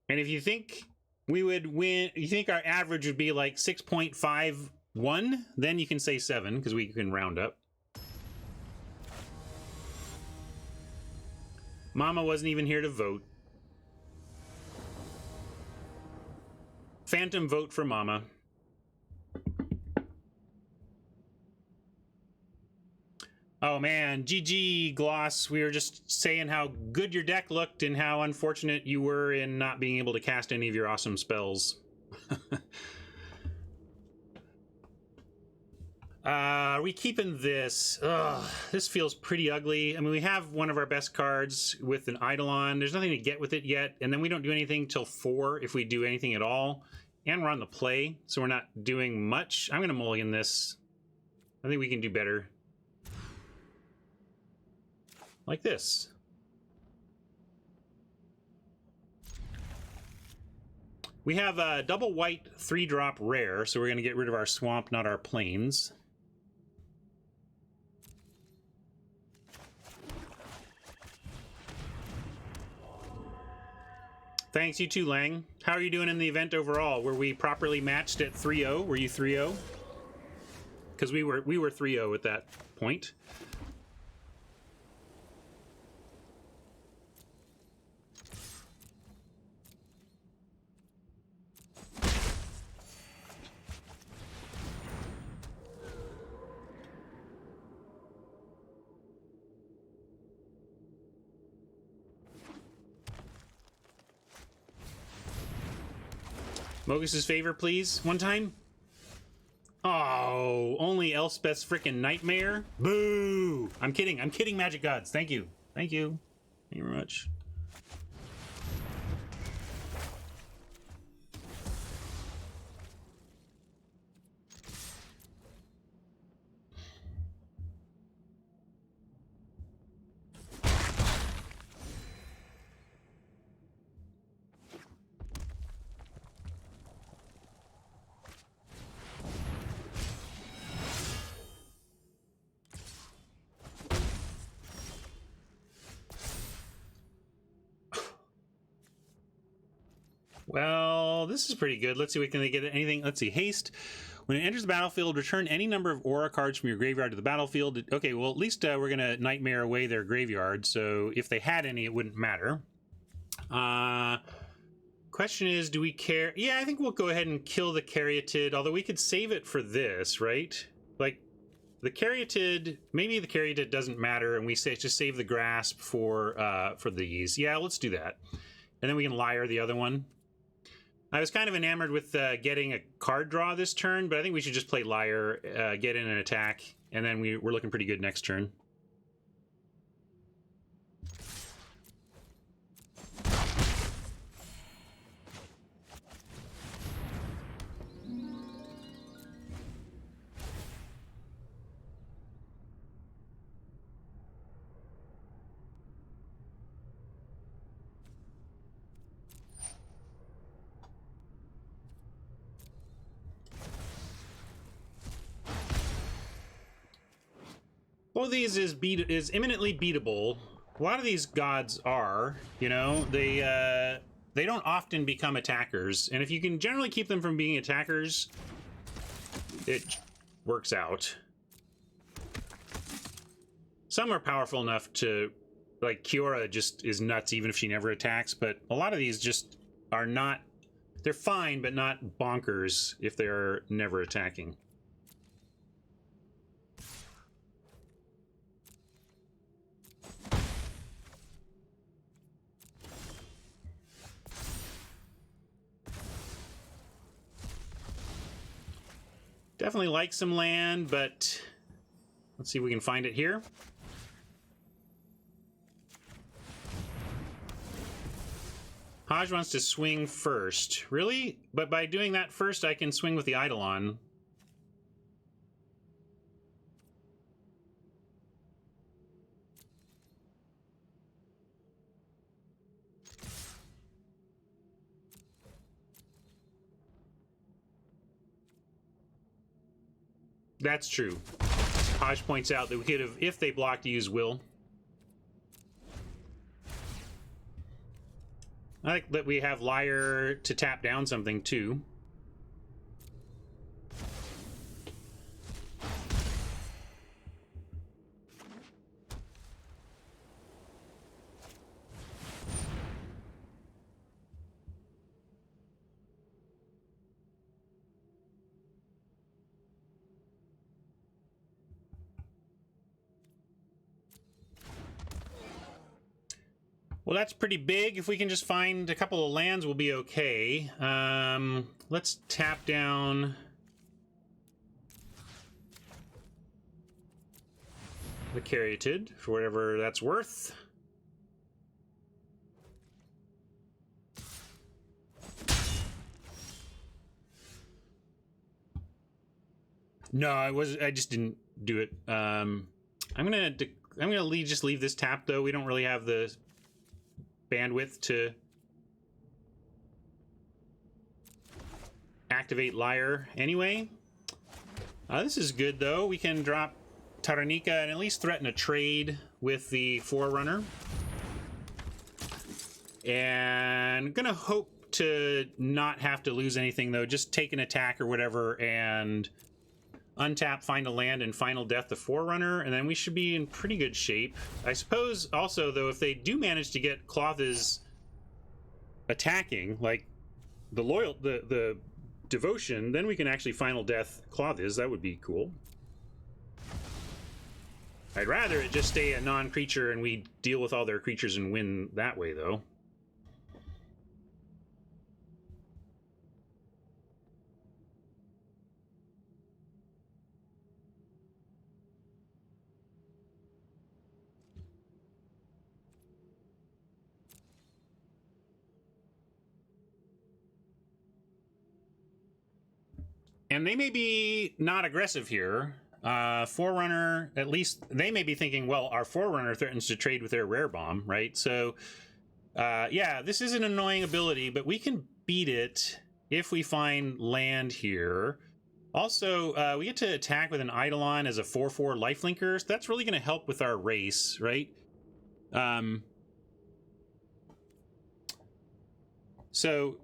And if you think we would win, you think our average would be like 6.51, then you can say 7 because we can round up. Mama wasn't even here to vote. Phantom vote for Mama. Oh man, GG, Gloss. We were just saying how good your deck looked and how unfortunate you were in not being able to cast any of your awesome spells. Are we keeping this? Ugh, this feels pretty ugly. I mean, we have one of our best cards with an Eidolon. There's nothing to get with it yet, and then we don't do anything till 4 if we do anything at all. And we're on the play, so we're not doing much. I'm going to mulligan this. I think we can do better. Like this. We have a double white 3-drop rare, so we're going to get rid of our swamp, not our plains. Thanks, you too, Lang. How are you doing in the event overall? Were we properly matched at 3-0? Were you 3-0? Because we were 3-0 at that point. Mogus's favor, please. One time. Oh, only Elspeth's freaking nightmare? Boo! I'm kidding. I'm kidding, Magic Gods. Thank you. Thank you. Thank you very much. Well, this is pretty good. Let's see, can they get anything? Let's see, haste. When it enters the battlefield, return any number of aura cards from your graveyard to the battlefield. Okay, well, at least we're going to nightmare away their graveyard, so if they had any, it wouldn't matter. Question is, do we care? Yeah, I think we'll go ahead and kill the Caryatid, although we could save it for this, right? Like, the Caryatid, maybe the Caryatid doesn't matter, and we say just save the Grasp for these. Yeah, let's do that. And then we can Liar the other one. I was kind of enamored with getting a card draw this turn, but I think we should just play Liar, get in an attack, and then we're looking pretty good next turn. Both of these is imminently beatable. A lot of these gods are, you know, they don't often become attackers, and if you can generally keep them from being attackers, it works out. Some are powerful enough to, like Kiora just is nuts even if she never attacks, but a lot of these just are not, they're fine but not bonkers if they're never attacking. Definitely like some land, but let's see if we can find it here. Haj wants to swing first. Really? But by doing that first, I can swing with the Eidolon. That's true. Haj points out that we could have, if they blocked, use Will. I like that we have Liar to tap down something, too. Well, that's pretty big. If we can just find a couple of lands, we'll be okay. Let's tap down the Caryatid for whatever that's worth. No, I just didn't do it. I'm gonna just leave this tap though. We don't really have the bandwidth to activate Liar anyway. This is good though. We can drop Taranika and at least threaten a trade with the Forerunner. And gonna hope to not have to lose anything though. Just take an attack or whatever and untap, find a land, and final death the Forerunner, and then we should be in pretty good shape. I suppose also though, if they do manage to get Kloth's attacking, like the devotion, then we can actually final death Kloth's. That would be cool. I'd rather it just stay a non-creature and we deal with all their creatures and win that way though. And they may be not aggressive here. Forerunner, at least they may be thinking, well, our Forerunner threatens to trade with their Rare Bomb, right? So, yeah, this is an annoying ability, but we can beat it if we find land here. Also, we get to attack with an Eidolon as a 4/4 lifelinker. So that's really going to help with our race, right? So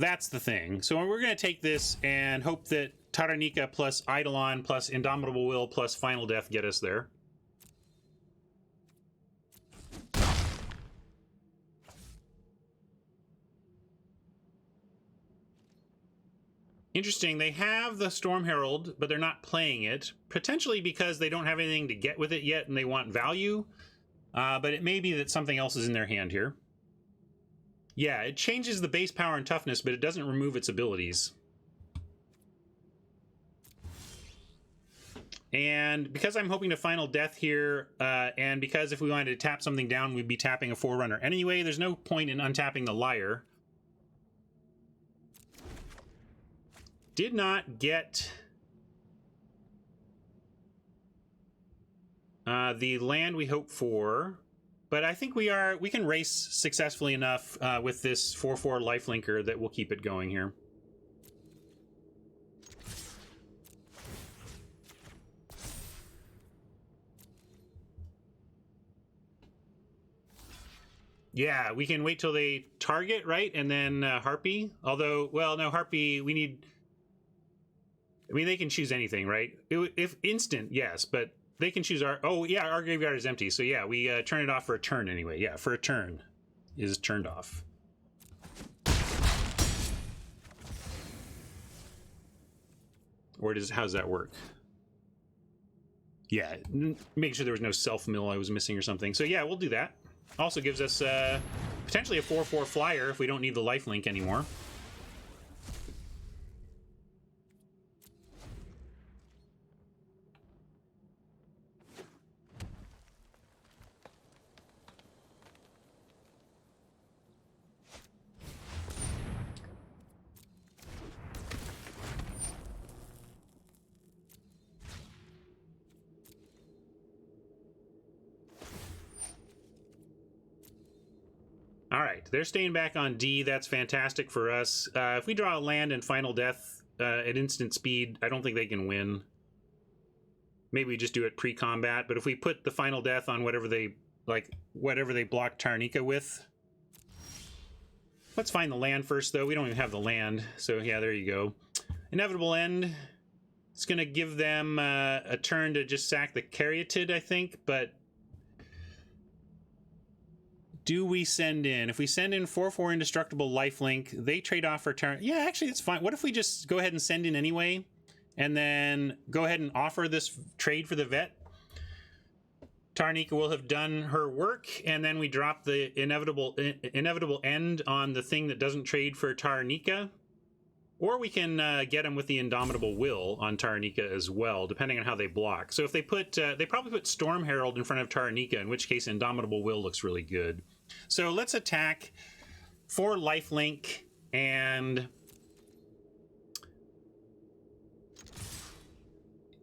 that's the thing. So we're going to take this and hope that Taranika plus Eidolon plus Indomitable Will plus Final Death get us there. Interesting, they have the Storm Herald, but they're not playing it. Potentially because they don't have anything to get with it yet and they want value. But it may be that something else is in their hand here. Yeah, it changes the base power and toughness, but it doesn't remove its abilities. And because I'm hoping to final death here, and because if we wanted to tap something down, we'd be tapping a Forerunner anyway, there's no point in untapping the Liar. Did not get the land we hope for. But I think we can race successfully enough with this 4/4 lifelinker that we'll keep it going here. Yeah, we can wait till they target, right? And then Harpy. Although, well, no, Harpy, we need... I mean, they can choose anything, right? If instant, yes, but... They can choose our... Oh, yeah, our graveyard is empty. So, yeah, we turn it off for a turn anyway. Yeah, for a turn is turned off. Or how does that work? Yeah, make sure there was no self-mill I was missing or something. So, yeah, we'll do that. Also gives us potentially a 4/4 flyer if we don't need the lifelink anymore. right, they're staying back on D. That's fantastic for us. If we draw a land and Final Death at instant speed, I don't think they can win. Maybe we just do it pre-combat, but if we put the Final Death on whatever they block Tarnika with. Let's find the land first, though. We don't even have the land, so yeah, there you go. Inevitable End. It's going to give them a turn to just sack the Caryatid, I think, but do we send in? If we send in 4/4 Indestructible Lifelink, they trade off for turn. Yeah, actually, it's fine. What if we just go ahead and send in anyway, and then go ahead and offer this trade for the vet? Tarnika will have done her work, and then we drop the inevitable end on the thing that doesn't trade for Tarnika. Or we can get them with the Indomitable Will on Tarnika as well, depending on how they block. So if they put, they probably put Storm Herald in front of Tarnika, in which case Indomitable Will looks really good. So let's attack for lifelink and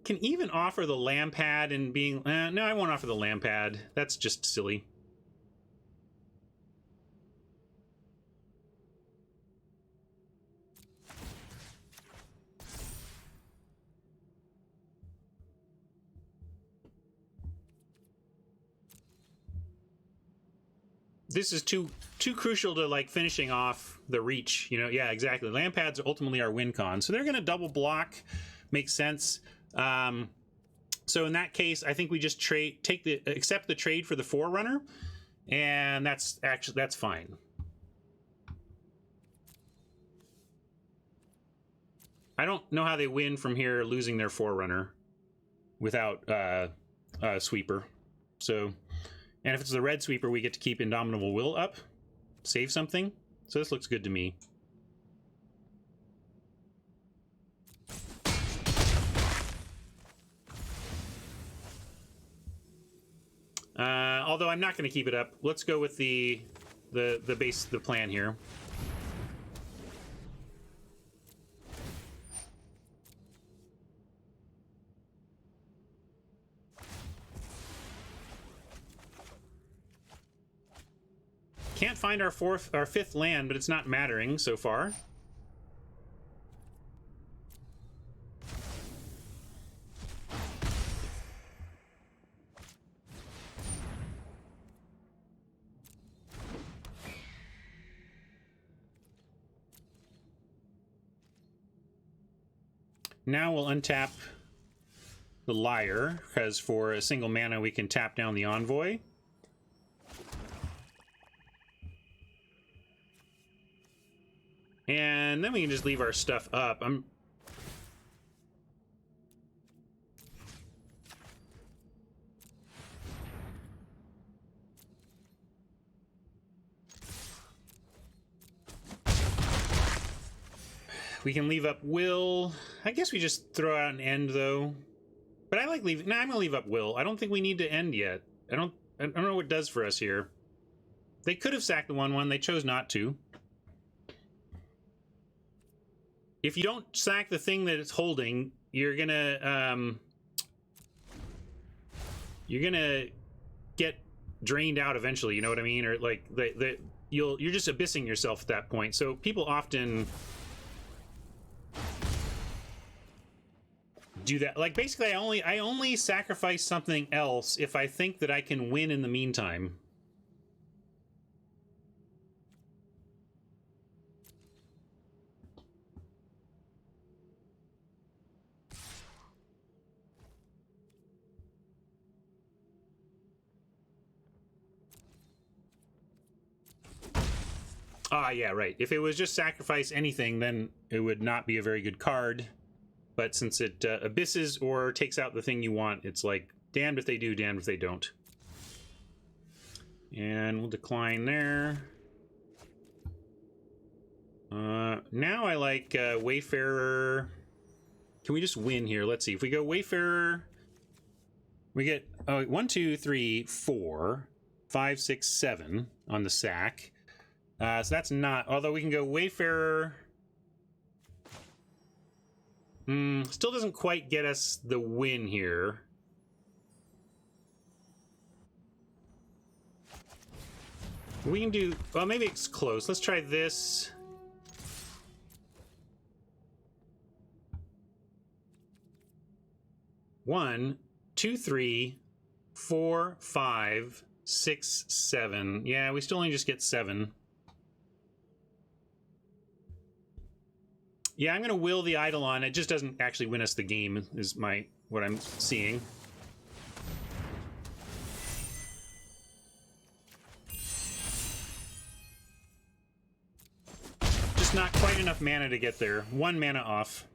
can even offer the Lampad and being, no, I won't offer the Lampad. That's just silly. This is too crucial to like finishing off the reach, you know. Yeah, exactly. Lampad's ultimately our win con, so they're going to double block. Makes sense. So in that case, I think we just accept the trade for the Forerunner, and that's fine. I don't know how they win from here losing their Forerunner without Sweeper. So. And if it's the red Sweeper, we get to keep Indomitable Will up, save something. So this looks good to me. Although I'm not going to keep it up. Let's go with the plan here. Can't find our fifth land, but it's not mattering so far. Now we'll untap the Liar, because for a single mana we can tap down the Envoy. And then we can just leave our stuff up. We can leave up Will. I guess we just throw out an end, though. But I like leaving. No, I'm gonna leave up Will. I don't think we need to end yet. I don't know what it does for us here. They could have sacked the 1/1. They chose not to. If you don't sack the thing that it's holding, you're gonna get drained out eventually. You know what I mean? Or like you're just abyssing yourself at that point. So people often do that. Like basically, I only sacrifice something else if I think that I can win in the meantime. Ah, yeah, right. If it was just sacrifice anything, then it would not be a very good card. But since it abysses or takes out the thing you want, it's like, damned if they do, damned if they don't. And we'll decline there. Now I like Wayfarer. Can we just win here? Let's see. If we go Wayfarer, we get 1, 2, 3, 4, 5, 6, 7 on the sack. So that's not, although we can go Wayfarer. Still doesn't quite get us the win here. We can do... Well, maybe it's close. Let's try this. One, two, three, 4, 5, 6, 7. Yeah, we still only just get 7. Yeah, I'm going to will the idol on. It just doesn't actually win us the game, is what I'm seeing. Just not quite enough mana to get there. 1 mana off.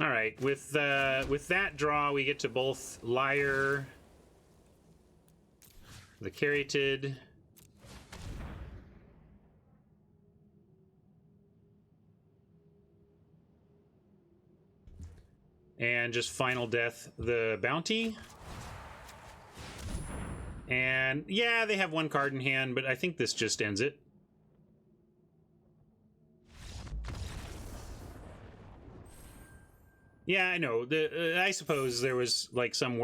All right, with that draw, we get to both Lyre, the Caryatid, and just Final Death the Bounty. And yeah, they have 1 card in hand, but I think this just ends it. Yeah, I know. I suppose there was like some...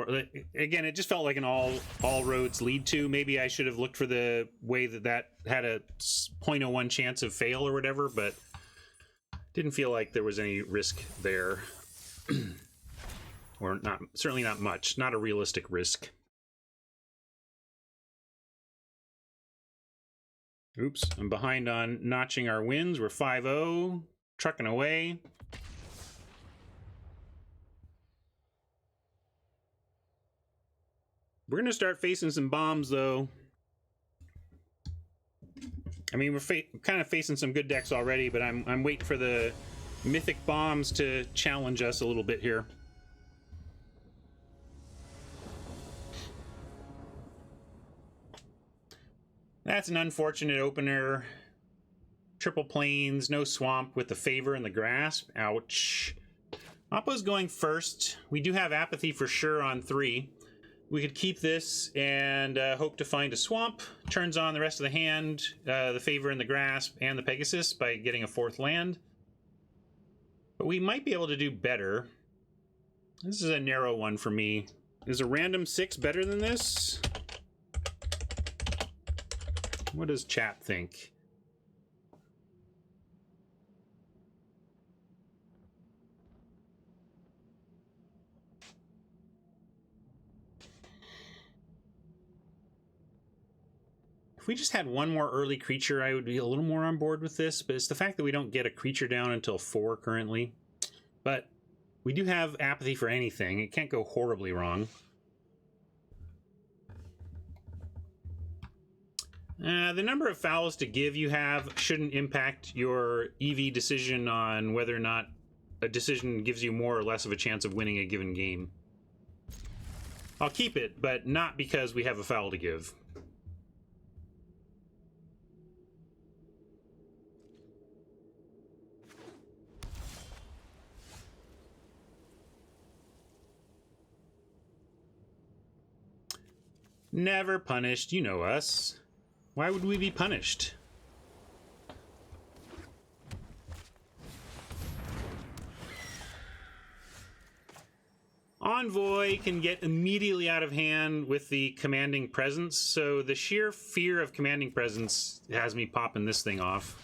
Again, it just felt like an all roads lead to. Maybe I should have looked for the way that had a 0.01 chance of fail or whatever, but didn't feel like there was any risk there. Or not, certainly not much. Not a realistic risk. Oops, I'm behind on notching our wins. We're 5-0, trucking away. We're going to start facing some bombs, though. I mean, we're kind of facing some good decks already, but I'm waiting for the mythic bombs to challenge us a little bit here. That's an unfortunate opener. Triple plains, no swamp with the favor and the grasp. Ouch. Oppo's going first. We do have apathy for sure on 3. We could keep this and hope to find a swamp. Turns on the rest of the hand, the favor and the grasp, and the Pegasus by getting a 4th land. But we might be able to do better. This is a narrow one for me. Is a random 6 better than this? What does chat think? If we just had 1 more early creature, I would be a little more on board with this, but it's the fact that we don't get a creature down until 4 currently. But we do have apathy for anything. It can't go horribly wrong. The number of fouls to give you have shouldn't impact your EV decision on whether or not a decision gives you more or less of a chance of winning a given game. I'll keep it, but not because we have a foul to give. Never punished, you know us. Why would we be punished? Envoy can get immediately out of hand with the Commanding Presence, so the sheer fear of Commanding Presence has me popping this thing off.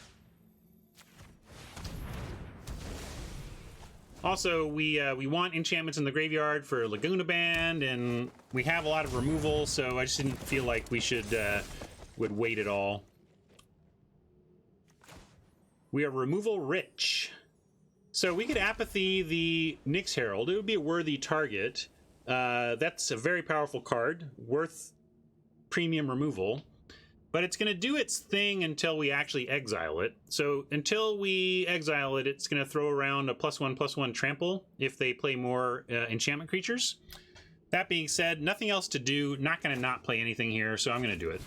Also, we want enchantments in the graveyard for Laguna Band, and we have a lot of removal, so I just didn't feel like we would wait at all. We are removal rich. So we could apathy the Nyx Herald. It would be a worthy target. That's a very powerful card, worth premium removal. But it's going to do its thing until we actually exile it. So until we exile it, it's going to throw around a +1/+1 trample if they play more enchantment creatures. That being said, nothing else to do. Not going to not play anything here, so I'm going to do it.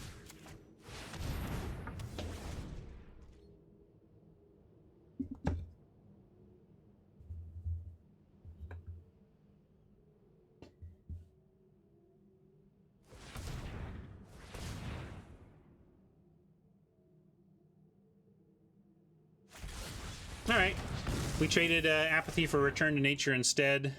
All right. We traded apathy for return to nature instead.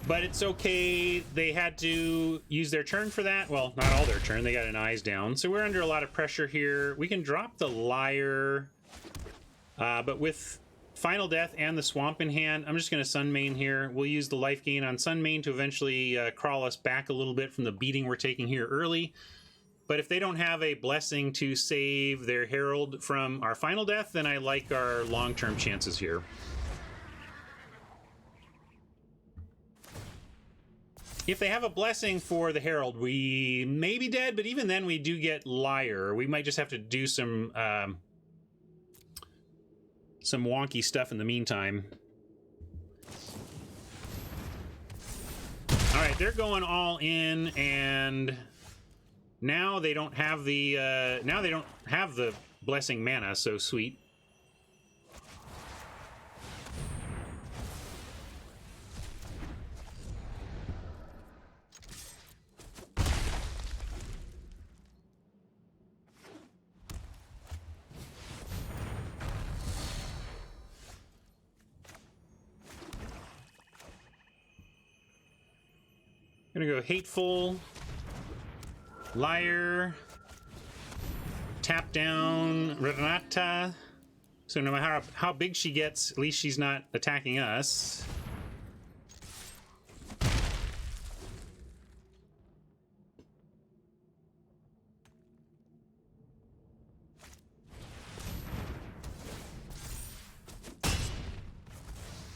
But it's okay. They had to use their turn for that. Well, not all their turn. They got an eyes down. So we're under a lot of pressure here. We can drop the Liar. But with Final Death and the Swamp in hand, I'm just going to Sunmane here. We'll use the life gain on Sunmane to eventually crawl us back a little bit from the beating we're taking here early. But if they don't have a blessing to save their Herald from our Final Death, then I like our long-term chances here. If they have a blessing for the Herald, we may be dead, but even then we do get Liar. We might just have to do some wonky stuff in the meantime. All right, they're going all in, and now they don't have the blessing mana. So sweet. Gonna go Hateful, Liar, tap down Renata. So no matter how big she gets, at least she's not attacking us.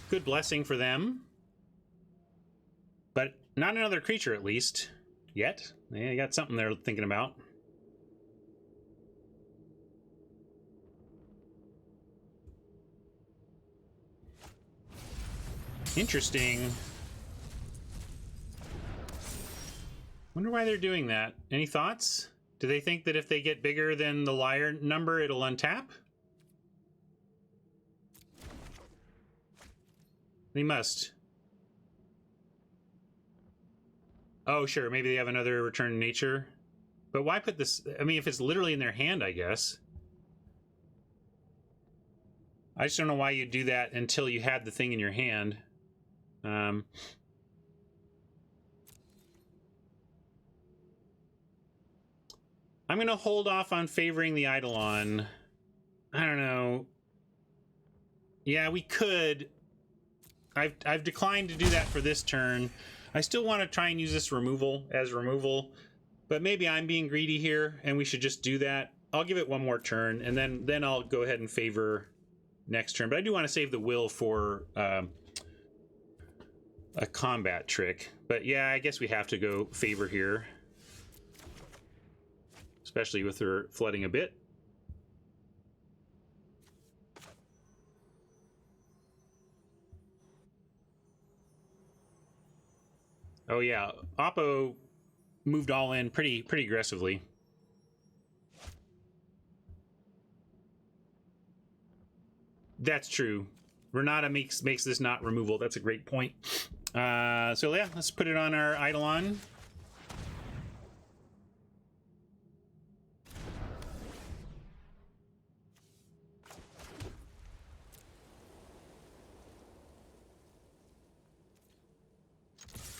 Good blessing for them. But not another creature, at least. Yet. Yeah, you got something they're thinking about. Interesting. Wonder why they're doing that. Any thoughts? Do they think that if they get bigger than the Liar number, it'll untap? They must. Oh, sure. Maybe they have another return to nature. But why put this? I mean, if it's literally in their hand, I guess. I just don't know why you'd do that until you had the thing in your hand. I'm going to hold off on favoring the Eidolon. I don't know. Yeah, we could. I've declined to do that for this turn. I still want to try and use this removal as removal, but maybe I'm being greedy here, and we should just do that. I'll give it one more turn, and then I'll go ahead and favor next turn. But I do want to save the will for a combat trick. But yeah, I guess we have to go favor here, especially with her flooding a bit. Oh yeah, Oppo moved all in pretty aggressively. That's true. Renata makes this not removal. That's a great point. So yeah, let's put it on our Eidolon.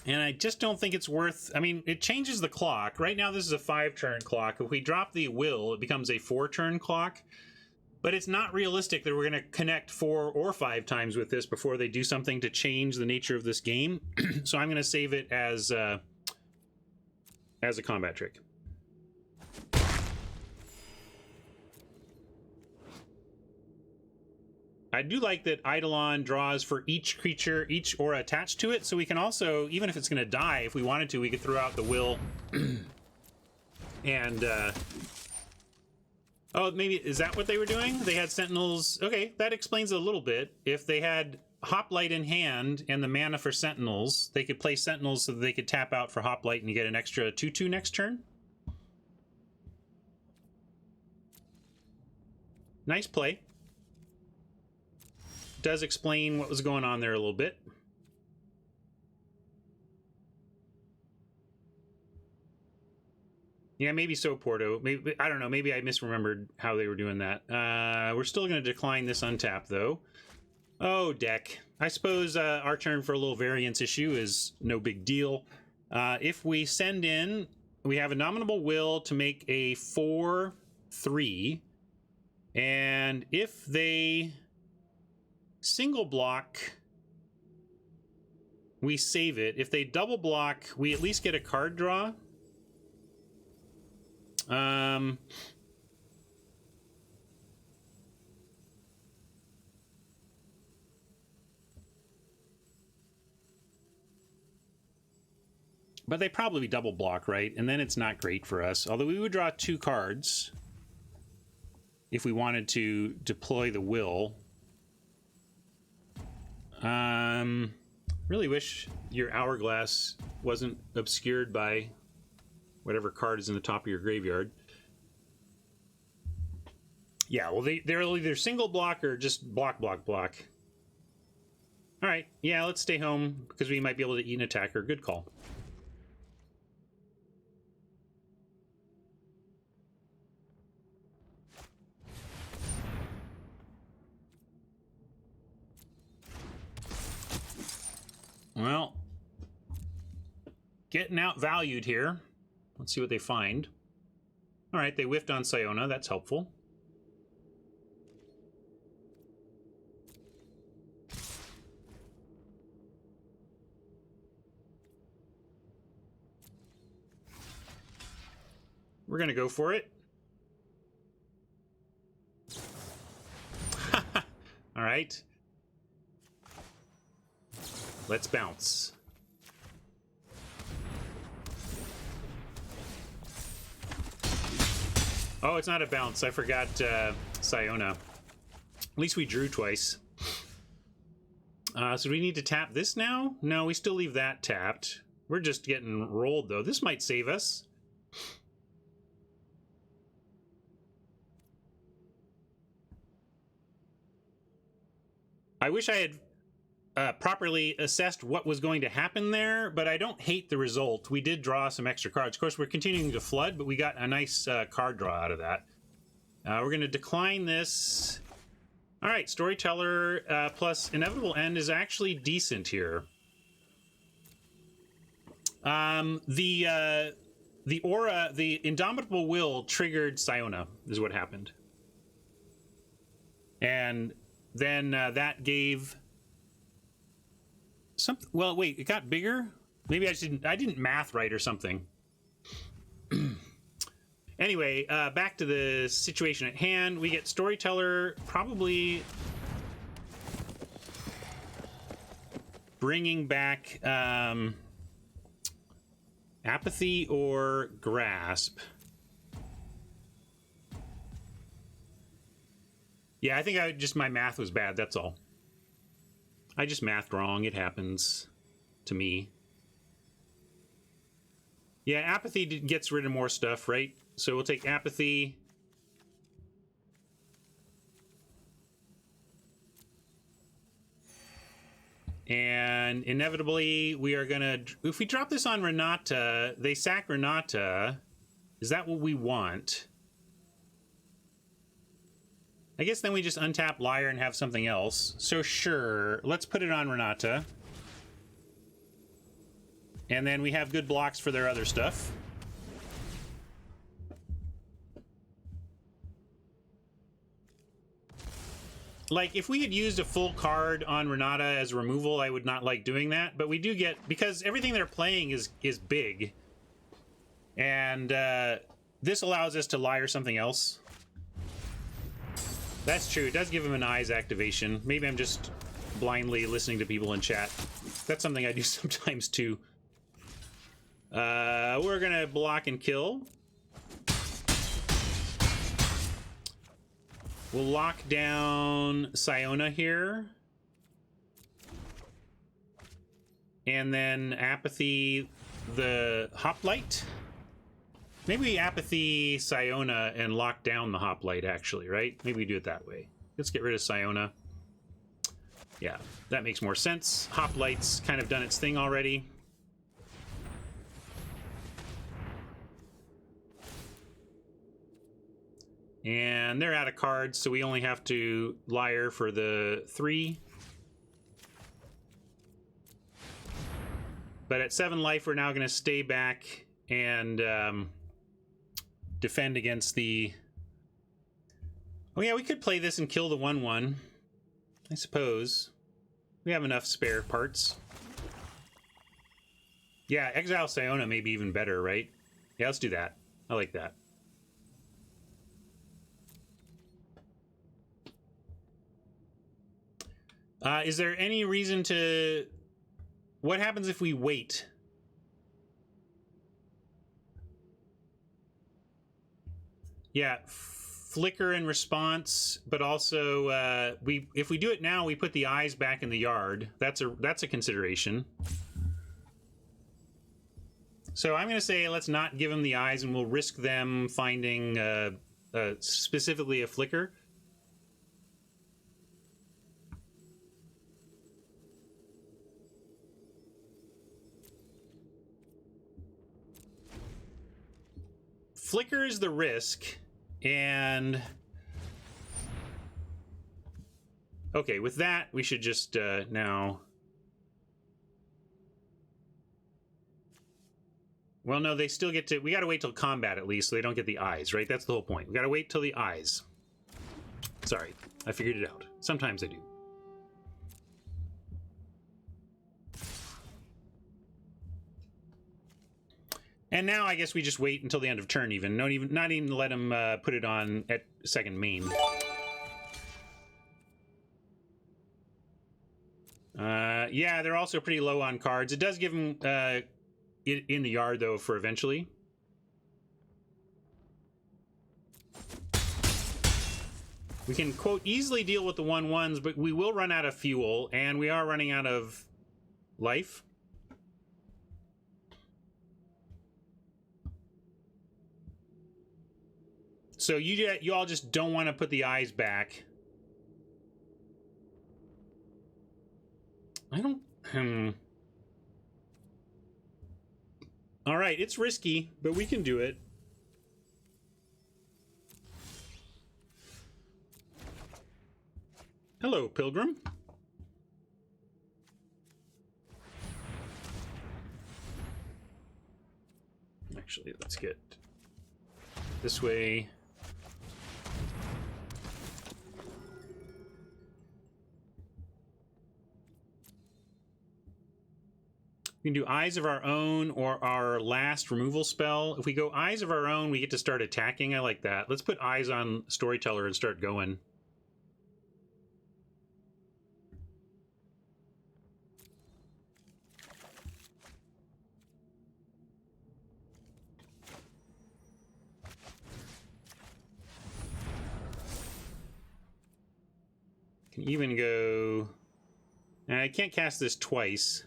And I just don't think it's worth... I mean, it changes the clock. Right now, this is a 5-turn clock. If we drop the will, it becomes a 4-turn clock. But it's not realistic that we're going to connect 4 or 5 times with this before they do something to change the nature of this game. So I'm going to save it as a combat trick. I do like that Eidolon draws for each creature, each aura attached to it, so we can also, even if it's going to die, if we wanted to, we could throw out the will. And, oh, maybe, is that what they were doing? They had Sentinels. Okay, that explains it a little bit. If they had Hoplite in hand and the mana for Sentinels, they could play Sentinels so that they could tap out for Hoplite and you get an extra 2/2 next turn. Nice play. does explain what was going on there a little bit. Yeah, maybe so, Porto. Maybe, I don't know. Maybe I misremembered how they were doing that. We're still going to decline this untap, though. Oh, deck. I suppose our turn for a little variance issue is no big deal. If we send in, we have a nominable will to make a 4/3. And if they single block, we save it. If they double block, we at least get a card draw. But they probably double block, right? And then it's not great for us. Although we would draw 2 cards if we wanted to deploy the will. Really wish your hourglass wasn't obscured by whatever card is in the top of your graveyard. Yeah, well, they're either single block or just block. All right, yeah, let's stay home because we might be able to eat an attacker. Good call. Well, getting outvalued here. Let's see what they find. All right, they whiffed on Siona. That's helpful. We're going to go for it. All right. Let's bounce. Oh, it's not a bounce. I forgot Siona. At least we drew twice. So do we need to tap this now? No, we still leave that tapped. We're just getting rolled, though. This might save us. I wish I had properly assessed what was going to happen there, but I don't hate the result. We did draw some extra cards. Of course, we're continuing to flood, but we got a nice card draw out of that. We're going to decline this. All right, Storyteller plus Inevitable End is actually decent here. The aura, the Indomitable Will triggered Siona, is what happened. And then that gave something. Well, wait, it got bigger. Maybe I didn't math right or something. Anyway, back to the situation at hand. We get Storyteller probably bringing back Apathy or Grasp. Yeah, I think my math was bad, that's all. I just mathed wrong. It happens to me. Yeah, Apathy gets rid of more stuff, right? So we'll take Apathy. And inevitably, we are gonna... If we drop this on Renata, they sack Renata. Is that what we want? I guess then we just untap Liar and have something else. So sure, let's put it on Renata. And then we have good blocks for their other stuff. Like, if we had used a full card on Renata as removal, I would not like doing that. But we do get... Because everything they're playing is big. And this allows us to Liar something else. That's true. It does give him an eyes activation. Maybe I'm just blindly listening to people in chat. That's something I do sometimes too. We're gonna block and kill. We'll lock down Siona here. And then Apathy the Hoplite. Maybe Apathy Siona and lock down the Hoplite, actually, right? Maybe we do it that way. Let's get rid of Siona. Yeah, that makes more sense. Hoplite's kind of done its thing already. And they're out of cards, so we only have to Liar for the 3. But at 7 life, we're now going to stay back and defend against the... Oh yeah, we could play this and kill the 1/1. I suppose. We have enough spare parts. Yeah, Exile Siona may be even better, right? Yeah, let's do that. I like that. Is there any reason to... What happens if we wait? Yeah, flicker in response, but also if we do it now, we put the eyes back in the yard. That's a consideration. So I'm going to say let's not give them the eyes, and we'll risk them finding specifically a flicker. Flicker is the risk, and okay, with that we should just now... Well, no, they still get to... We gotta wait till combat at least, so they don't get the eyes, right? That's the whole point. We gotta wait till the eyes. Sorry, I figured it out. Sometimes I do. And now I guess we just wait until the end of turn even. Not even let him put it on at second main. Yeah, they're also pretty low on cards. It does give them in the yard, though, for eventually. We can, quote, easily deal with the 1/1s, but we will run out of fuel, and we are running out of life. So you all just don't want to put the eyes back. I don't... All right, it's risky, but we can do it. Hello, Pilgrim. Actually, let's get this way. We can do Eyes of Our Own or our last removal spell. If we go Eyes of Our Own, we get to start attacking. I like that. Let's put Eyes on Storyteller and start going. Can even go... I can't cast this twice.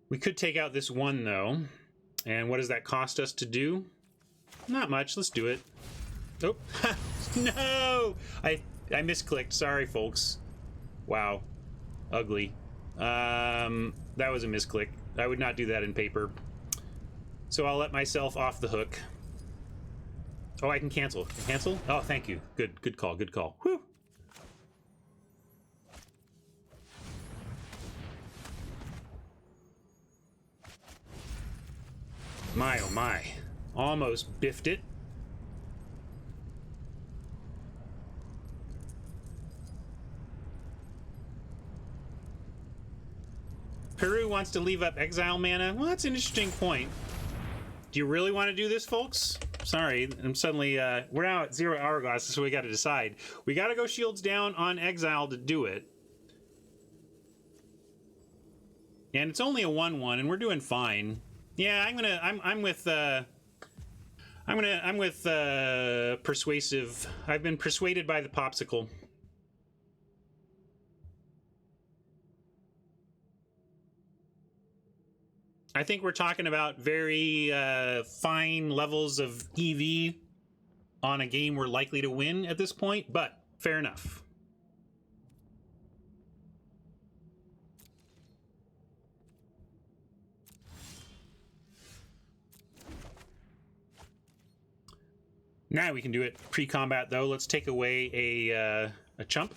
We could take out this one, though. And what does that cost us to do? Not much. Let's do it. Oh, no! I misclicked. Sorry, folks. Wow. Ugly. That was a misclick. I would not do that in paper. So I'll let myself off the hook. Oh, I can cancel. Cancel? Oh, thank you. Good call. Good call. Whew. My, oh my. Almost biffed it. Peru wants to leave up exile mana. Well, that's an interesting point. Do you really want to do this, folks? Sorry, I'm suddenly... we're now at 0 hourglass, so we got to decide. We got to go shields down on exile to do it. And it's only a 1/1, and we're doing fine. Yeah, I'm with persuasive. I've been persuaded by the popsicle. I think we're talking about very fine levels of EV on a game we're likely to win at this point, but fair enough. Now we can do it pre-combat, though. Let's take away a chump.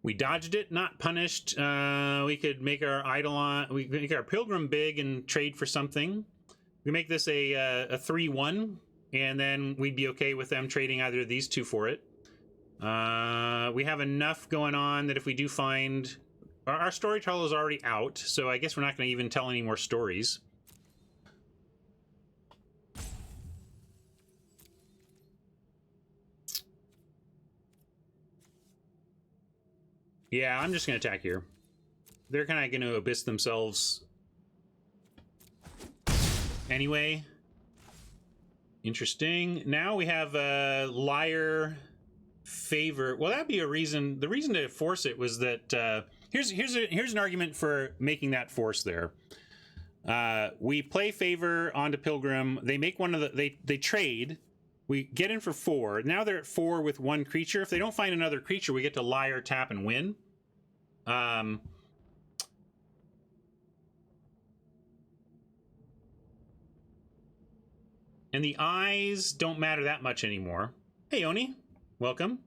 We dodged it, not punished. We could make our Eidolon, we could make our Pilgrim big and trade for something. We make this a 3-1, and then we'd be okay with them trading either of these two for it. We have enough going on that if we do find... Our storyteller is already out, so I guess we're not going to even tell any more stories. Yeah, I'm just going to attack here. They're kind of going to abyss themselves anyway. Interesting. Now we have a liar favor. Well, that'd be a reason. The reason to force it was that here's an argument for making that force there. We play favor onto Pilgrim. They make one of the they trade. We get in for 4. Now they're at 4 with 1 creature. If they don't find another creature, we get to liar, tap, and win. And the eyes don't matter that much anymore. Hey, Oni. Welcome.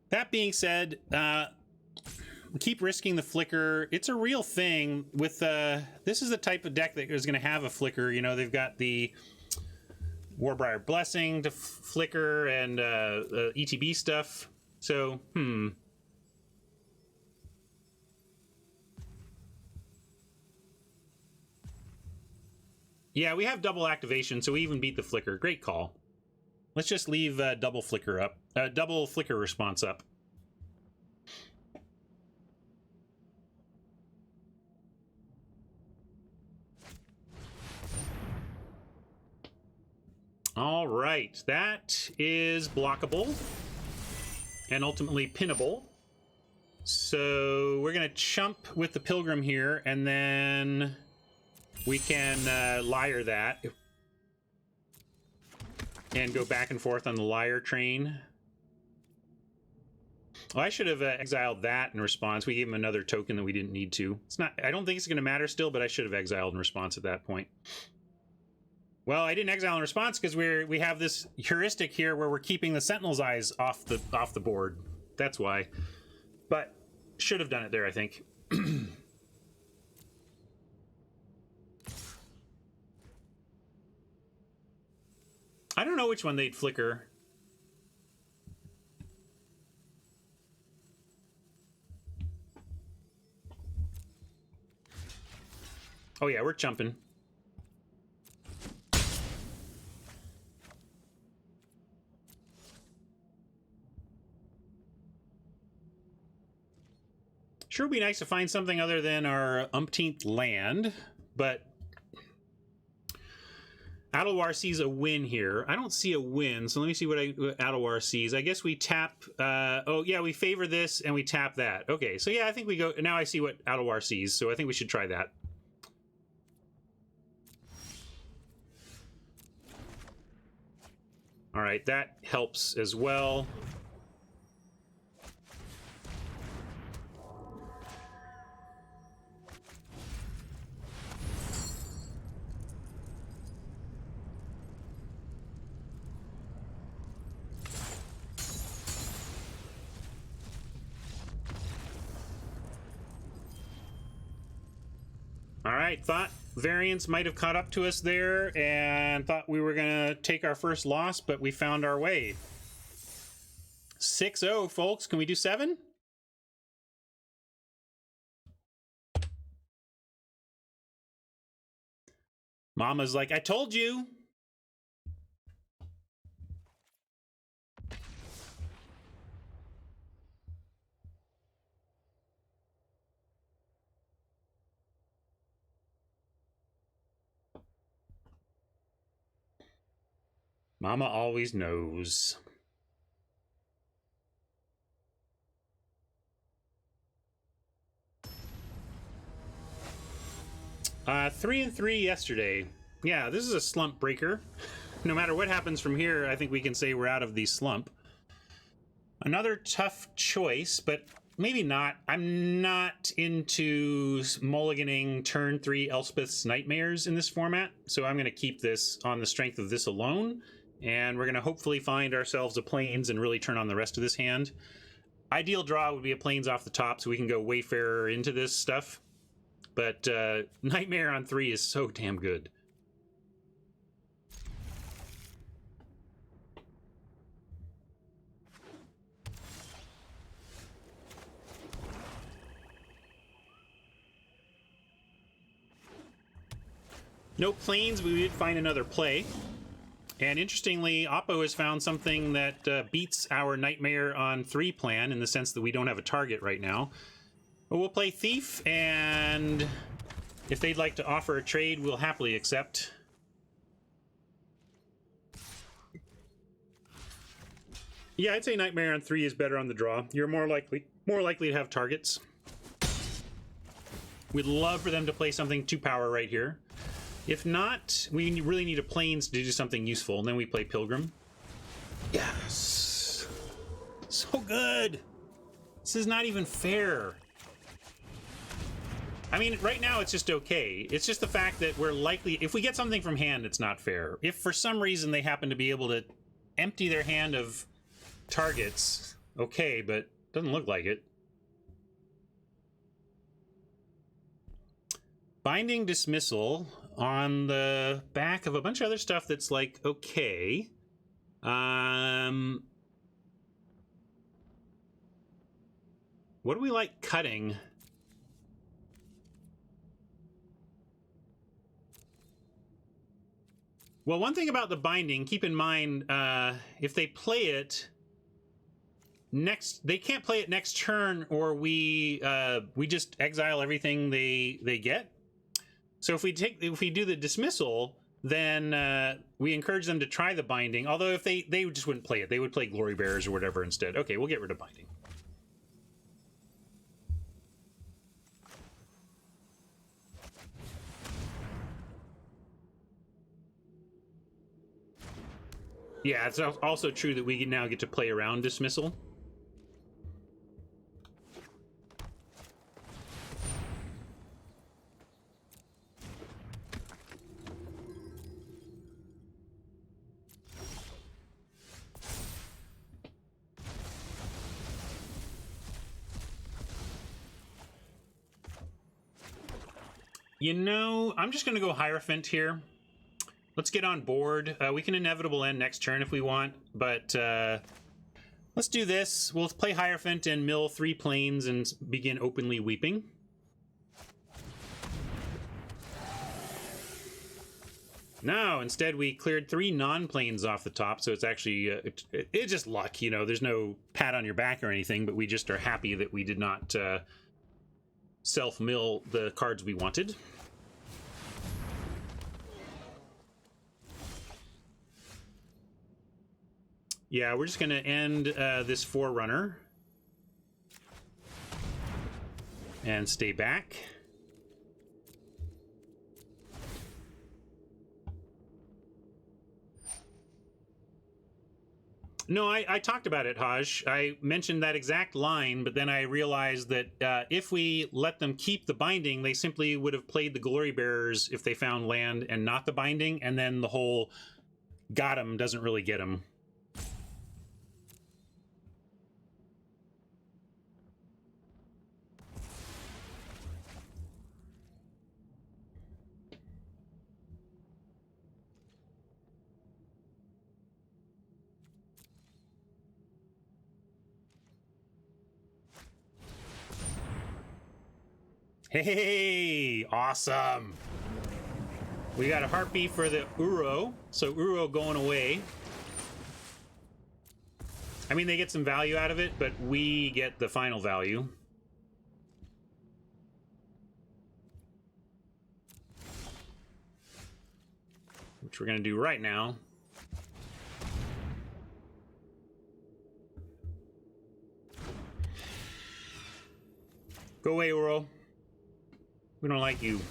That being said, keep risking the flicker. It's a real thing with this is the type of deck that is going to have a flicker. You know, they've got the Warbriar Blessing to flicker and ETB stuff. So, yeah, we have double activation, so we even beat the flicker. Great call. Let's just leave double flicker up. Double flicker response up. All right, that is blockable and ultimately pinnable. So we're gonna chump with the Pilgrim here, and then we can liar that and go back and forth on the liar train. Well, I should have exiled that in response. We gave him another token that we didn't need to. It's not. I don't think it's going to matter still, but I should have exiled in response at that point. Well, I didn't exile in response because we have this heuristic here where we're keeping the Sentinel's eyes off the board. That's why. But should have done it there, I think. I don't know which one they'd flicker. Oh yeah, we're jumping. Sure would be nice to find something other than our umpteenth land, but Adelwar sees a win here. I don't see a win, so let me see what Adelwar sees. I guess we tap... oh, yeah, we favor this, and we tap that. Okay, so yeah, I think we go... Now I see what Adelwar sees, so I think we should try that. All right, that helps as well. All right, thought variance might have caught up to us there and thought we were going to take our first loss, but we found our way. 6-0, folks. Can we do 7? Mama's like, I told you. Mama always knows. Three and 3 yesterday. Yeah, this is a slump breaker. No matter what happens from here, I think we can say we're out of the slump. Another tough choice, but maybe not. I'm not into mulliganing turn 3 Elspeth's Nightmares in this format, so I'm going to keep this on the strength of this alone, and we're going to hopefully find ourselves a Plains and really turn on the rest of this hand. Ideal draw would be a Plains off the top, so we can go Wayfarer into this stuff, but Nightmare on 3 is so damn good. No Plains, we did find another play. And interestingly, Oppo has found something that beats our Nightmare on 3 plan in the sense that we don't have a target right now. But we'll play Thief, and if they'd like to offer a trade, we'll happily accept. Yeah, I'd say Nightmare on 3 is better on the draw. You're more likely to have targets. We'd love for them to play something 2-power right here. If not, we really need a Plains to do something useful, and then we play Pilgrim. Yes! So good! This is not even fair. I mean, right now it's just okay. It's just the fact that we're likely... If we get something from hand, it's not fair. If for some reason they happen to be able to empty their hand of targets, okay, but doesn't look like it. Binding Dismissal on the back of a bunch of other stuff that's like, okay. What do we like cutting? Well, one thing about the binding, keep in mind, if they play it next, they can't play it next turn, or we just exile everything they get. So if we do the dismissal, then we encourage them to try the binding. Although if they just wouldn't play it, they would play Glory Bearers or whatever instead. Okay, we'll get rid of binding. Yeah, it's also true that we now get to play around dismissal. You know, I'm just going to go Hierophant here. Let's get on board. We can Inevitable end next turn if we want, but let's do this. We'll play Hierophant and mill 3 Plains and begin openly weeping. No, instead we cleared 3 non-Plains off the top, so it's actually, it's just luck, you know. There's no pat on your back or anything, but we just are happy that we did not self-mill the cards we wanted. Yeah, we're just going to end this Forerunner and stay back. No, I talked about it, Haj. I mentioned that exact line, but then I realized that if we let them keep the binding, they simply would have played the Glory Bearers if they found land and not the binding, and then the whole got him doesn't really get him. Hey, awesome. We got a Heartbeat for the Uro, so Uro going away. I mean, they get some value out of it, but we get the final value. Which we're going to do right now. Go away, Uro. We don't like you.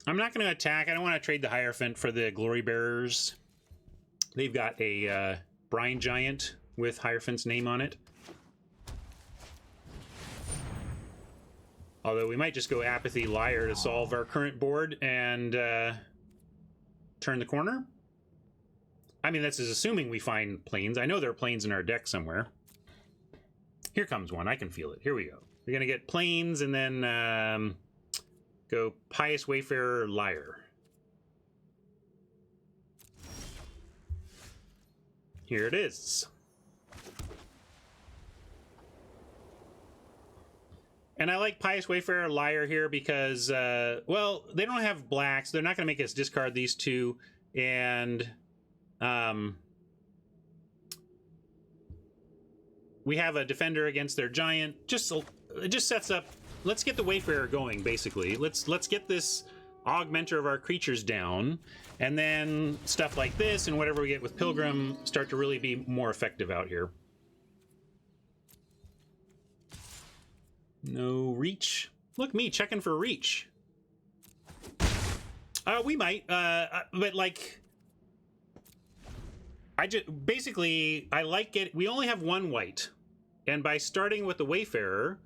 I'm not going to attack. I don't want to trade the Hierophant for the Glory Bearers. They've got a Brine Giant with Hierophant's name on it. Although we might just go Apathy Liar to solve our current board and turn the corner. I mean, this is assuming we find planes. I know there are planes in our deck somewhere. Here comes one. I can feel it. Here we go. We're going to get planes and then go Pious Wayfarer Liar. Here it is. And I like Pious Wayfarer Liar here because, well, they don't have blacks. They're not going to make us discard these two. And we have a defender against their giant. It just sets up. Let's get the Wayfarer going, basically. Let's get this augmenter of our creatures down. And then stuff like this and whatever we get with Pilgrim start to really be more effective out here. No reach. Look, me checking for reach. We might, but like, I like it. We only have one white, and by starting with the Wayfarer,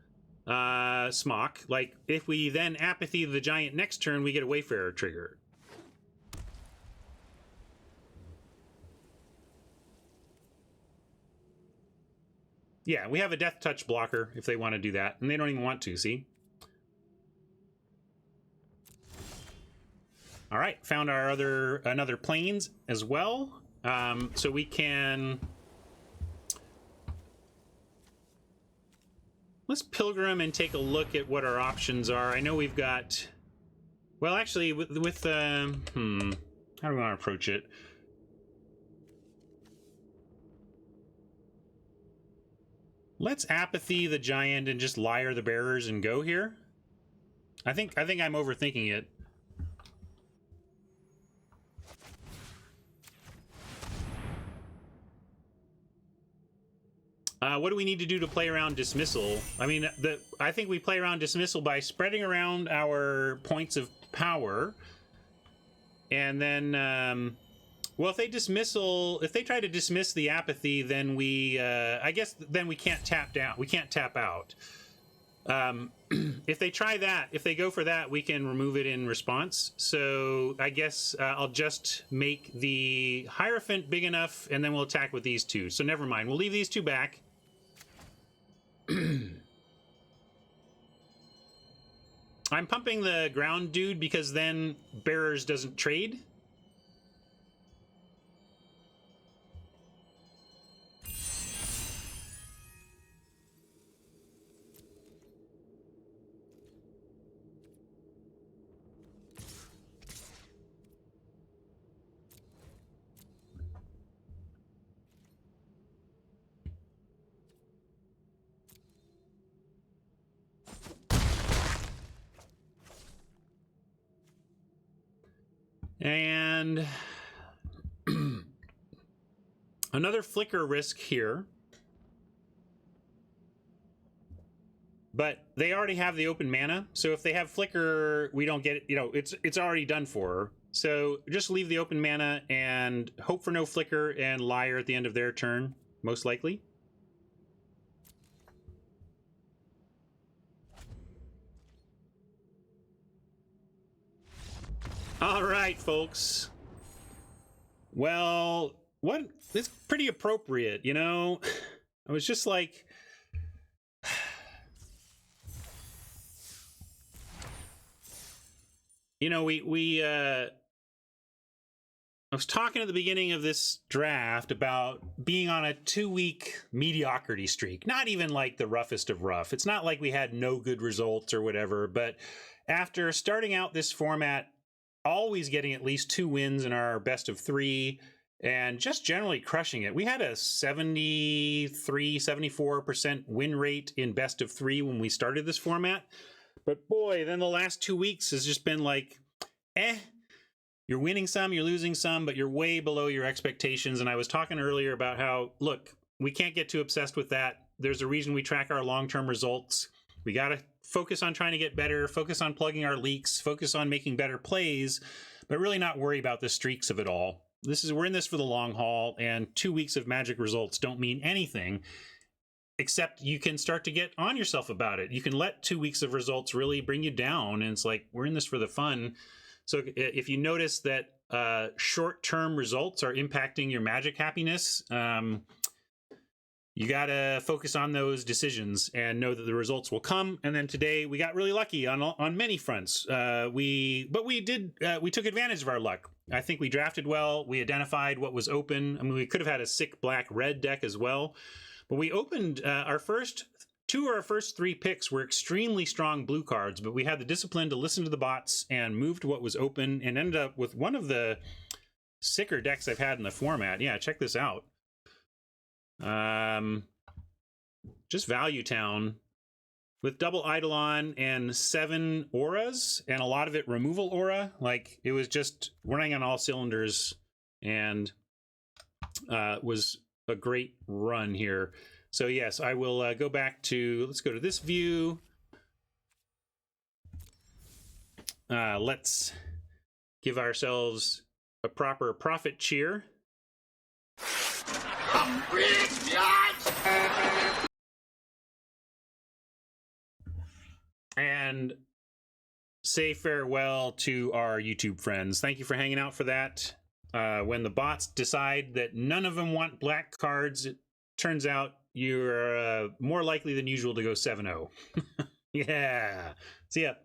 Smock, like if we then Apathy the giant next turn, we get a Wayfarer trigger. Yeah, we have a Death Touch blocker if they want to do that, and they don't even want to, see? All right, found our another planes as well. So we can... Let's Pilgrim and take a look at what our options are. I know we've got... Well, actually, with how do we want to approach it? Let's Apathy the giant and just Liar the bearers and go here. I think I'm overthinking it. What do we need to do to play around Dismissal? I mean, I think we play around Dismissal by spreading around our points of power, and then, well, if they try to dismiss the Apathy, then we, I guess, then we can't tap down. We can't tap out. If they try that, if they go for that, we can remove it in response. So I guess I'll just make the Hierophant big enough, and then we'll attack with these two. So never mind. We'll leave these two back. I'm pumping the ground dude because then Bearers doesn't trade. And another flicker risk here. But they already have the open mana, so if they have flicker, we don't get it, you know, it's already done for. So just leave the open mana and hope for no flicker and Liar at the end of their turn, most likely. All right, folks. Well, it's pretty appropriate, you know? I was just like... You know, I was talking at the beginning of this draft about being on a 2-week mediocrity streak. Not even like the roughest of rough. It's not like we had no good results or whatever, but after starting out this format, always getting at least 2 wins in our best of 3 and just generally crushing it. We had a 74% win rate in best of 3 when we started this format. But boy, then the last 2 weeks has just been like, you're winning some, you're losing some, but you're way below your expectations. And I was talking earlier about how, look, we can't get too obsessed with that. There's a reason we track our long-term results. We got to focus on trying to get better, focus on plugging our leaks, focus on making better plays, but really not worry about the streaks of it all. We're in this for the long haul, and 2 weeks of magic results don't mean anything, except you can start to get on yourself about it. You can let 2 weeks of results really bring you down, and it's like, we're in this for the fun. So if you notice that short-term results are impacting your magic happiness, you got to focus on those decisions and know that the results will come. And then today we got really lucky on many fronts. We took advantage of our luck. I think we drafted well. We identified what was open. I mean, we could have had a sick black-red deck as well. But we opened our first three picks were extremely strong blue cards, but we had the discipline to listen to the bots and move to what was open and ended up with one of the sicker decks I've had in the format. Yeah, check this out. Just Value Town with double Eidolon and 7 auras, and a lot of it removal aura. Like, it was just running on all cylinders, and was a great run here. So yes, I will go back to, let's go to this view. Let's give ourselves a proper profit cheer. And say farewell to our YouTube friends. Thank you for hanging out for that. When the bots decide that none of them want black cards, it turns out you're more likely than usual to go 7-0. Yeah. See ya.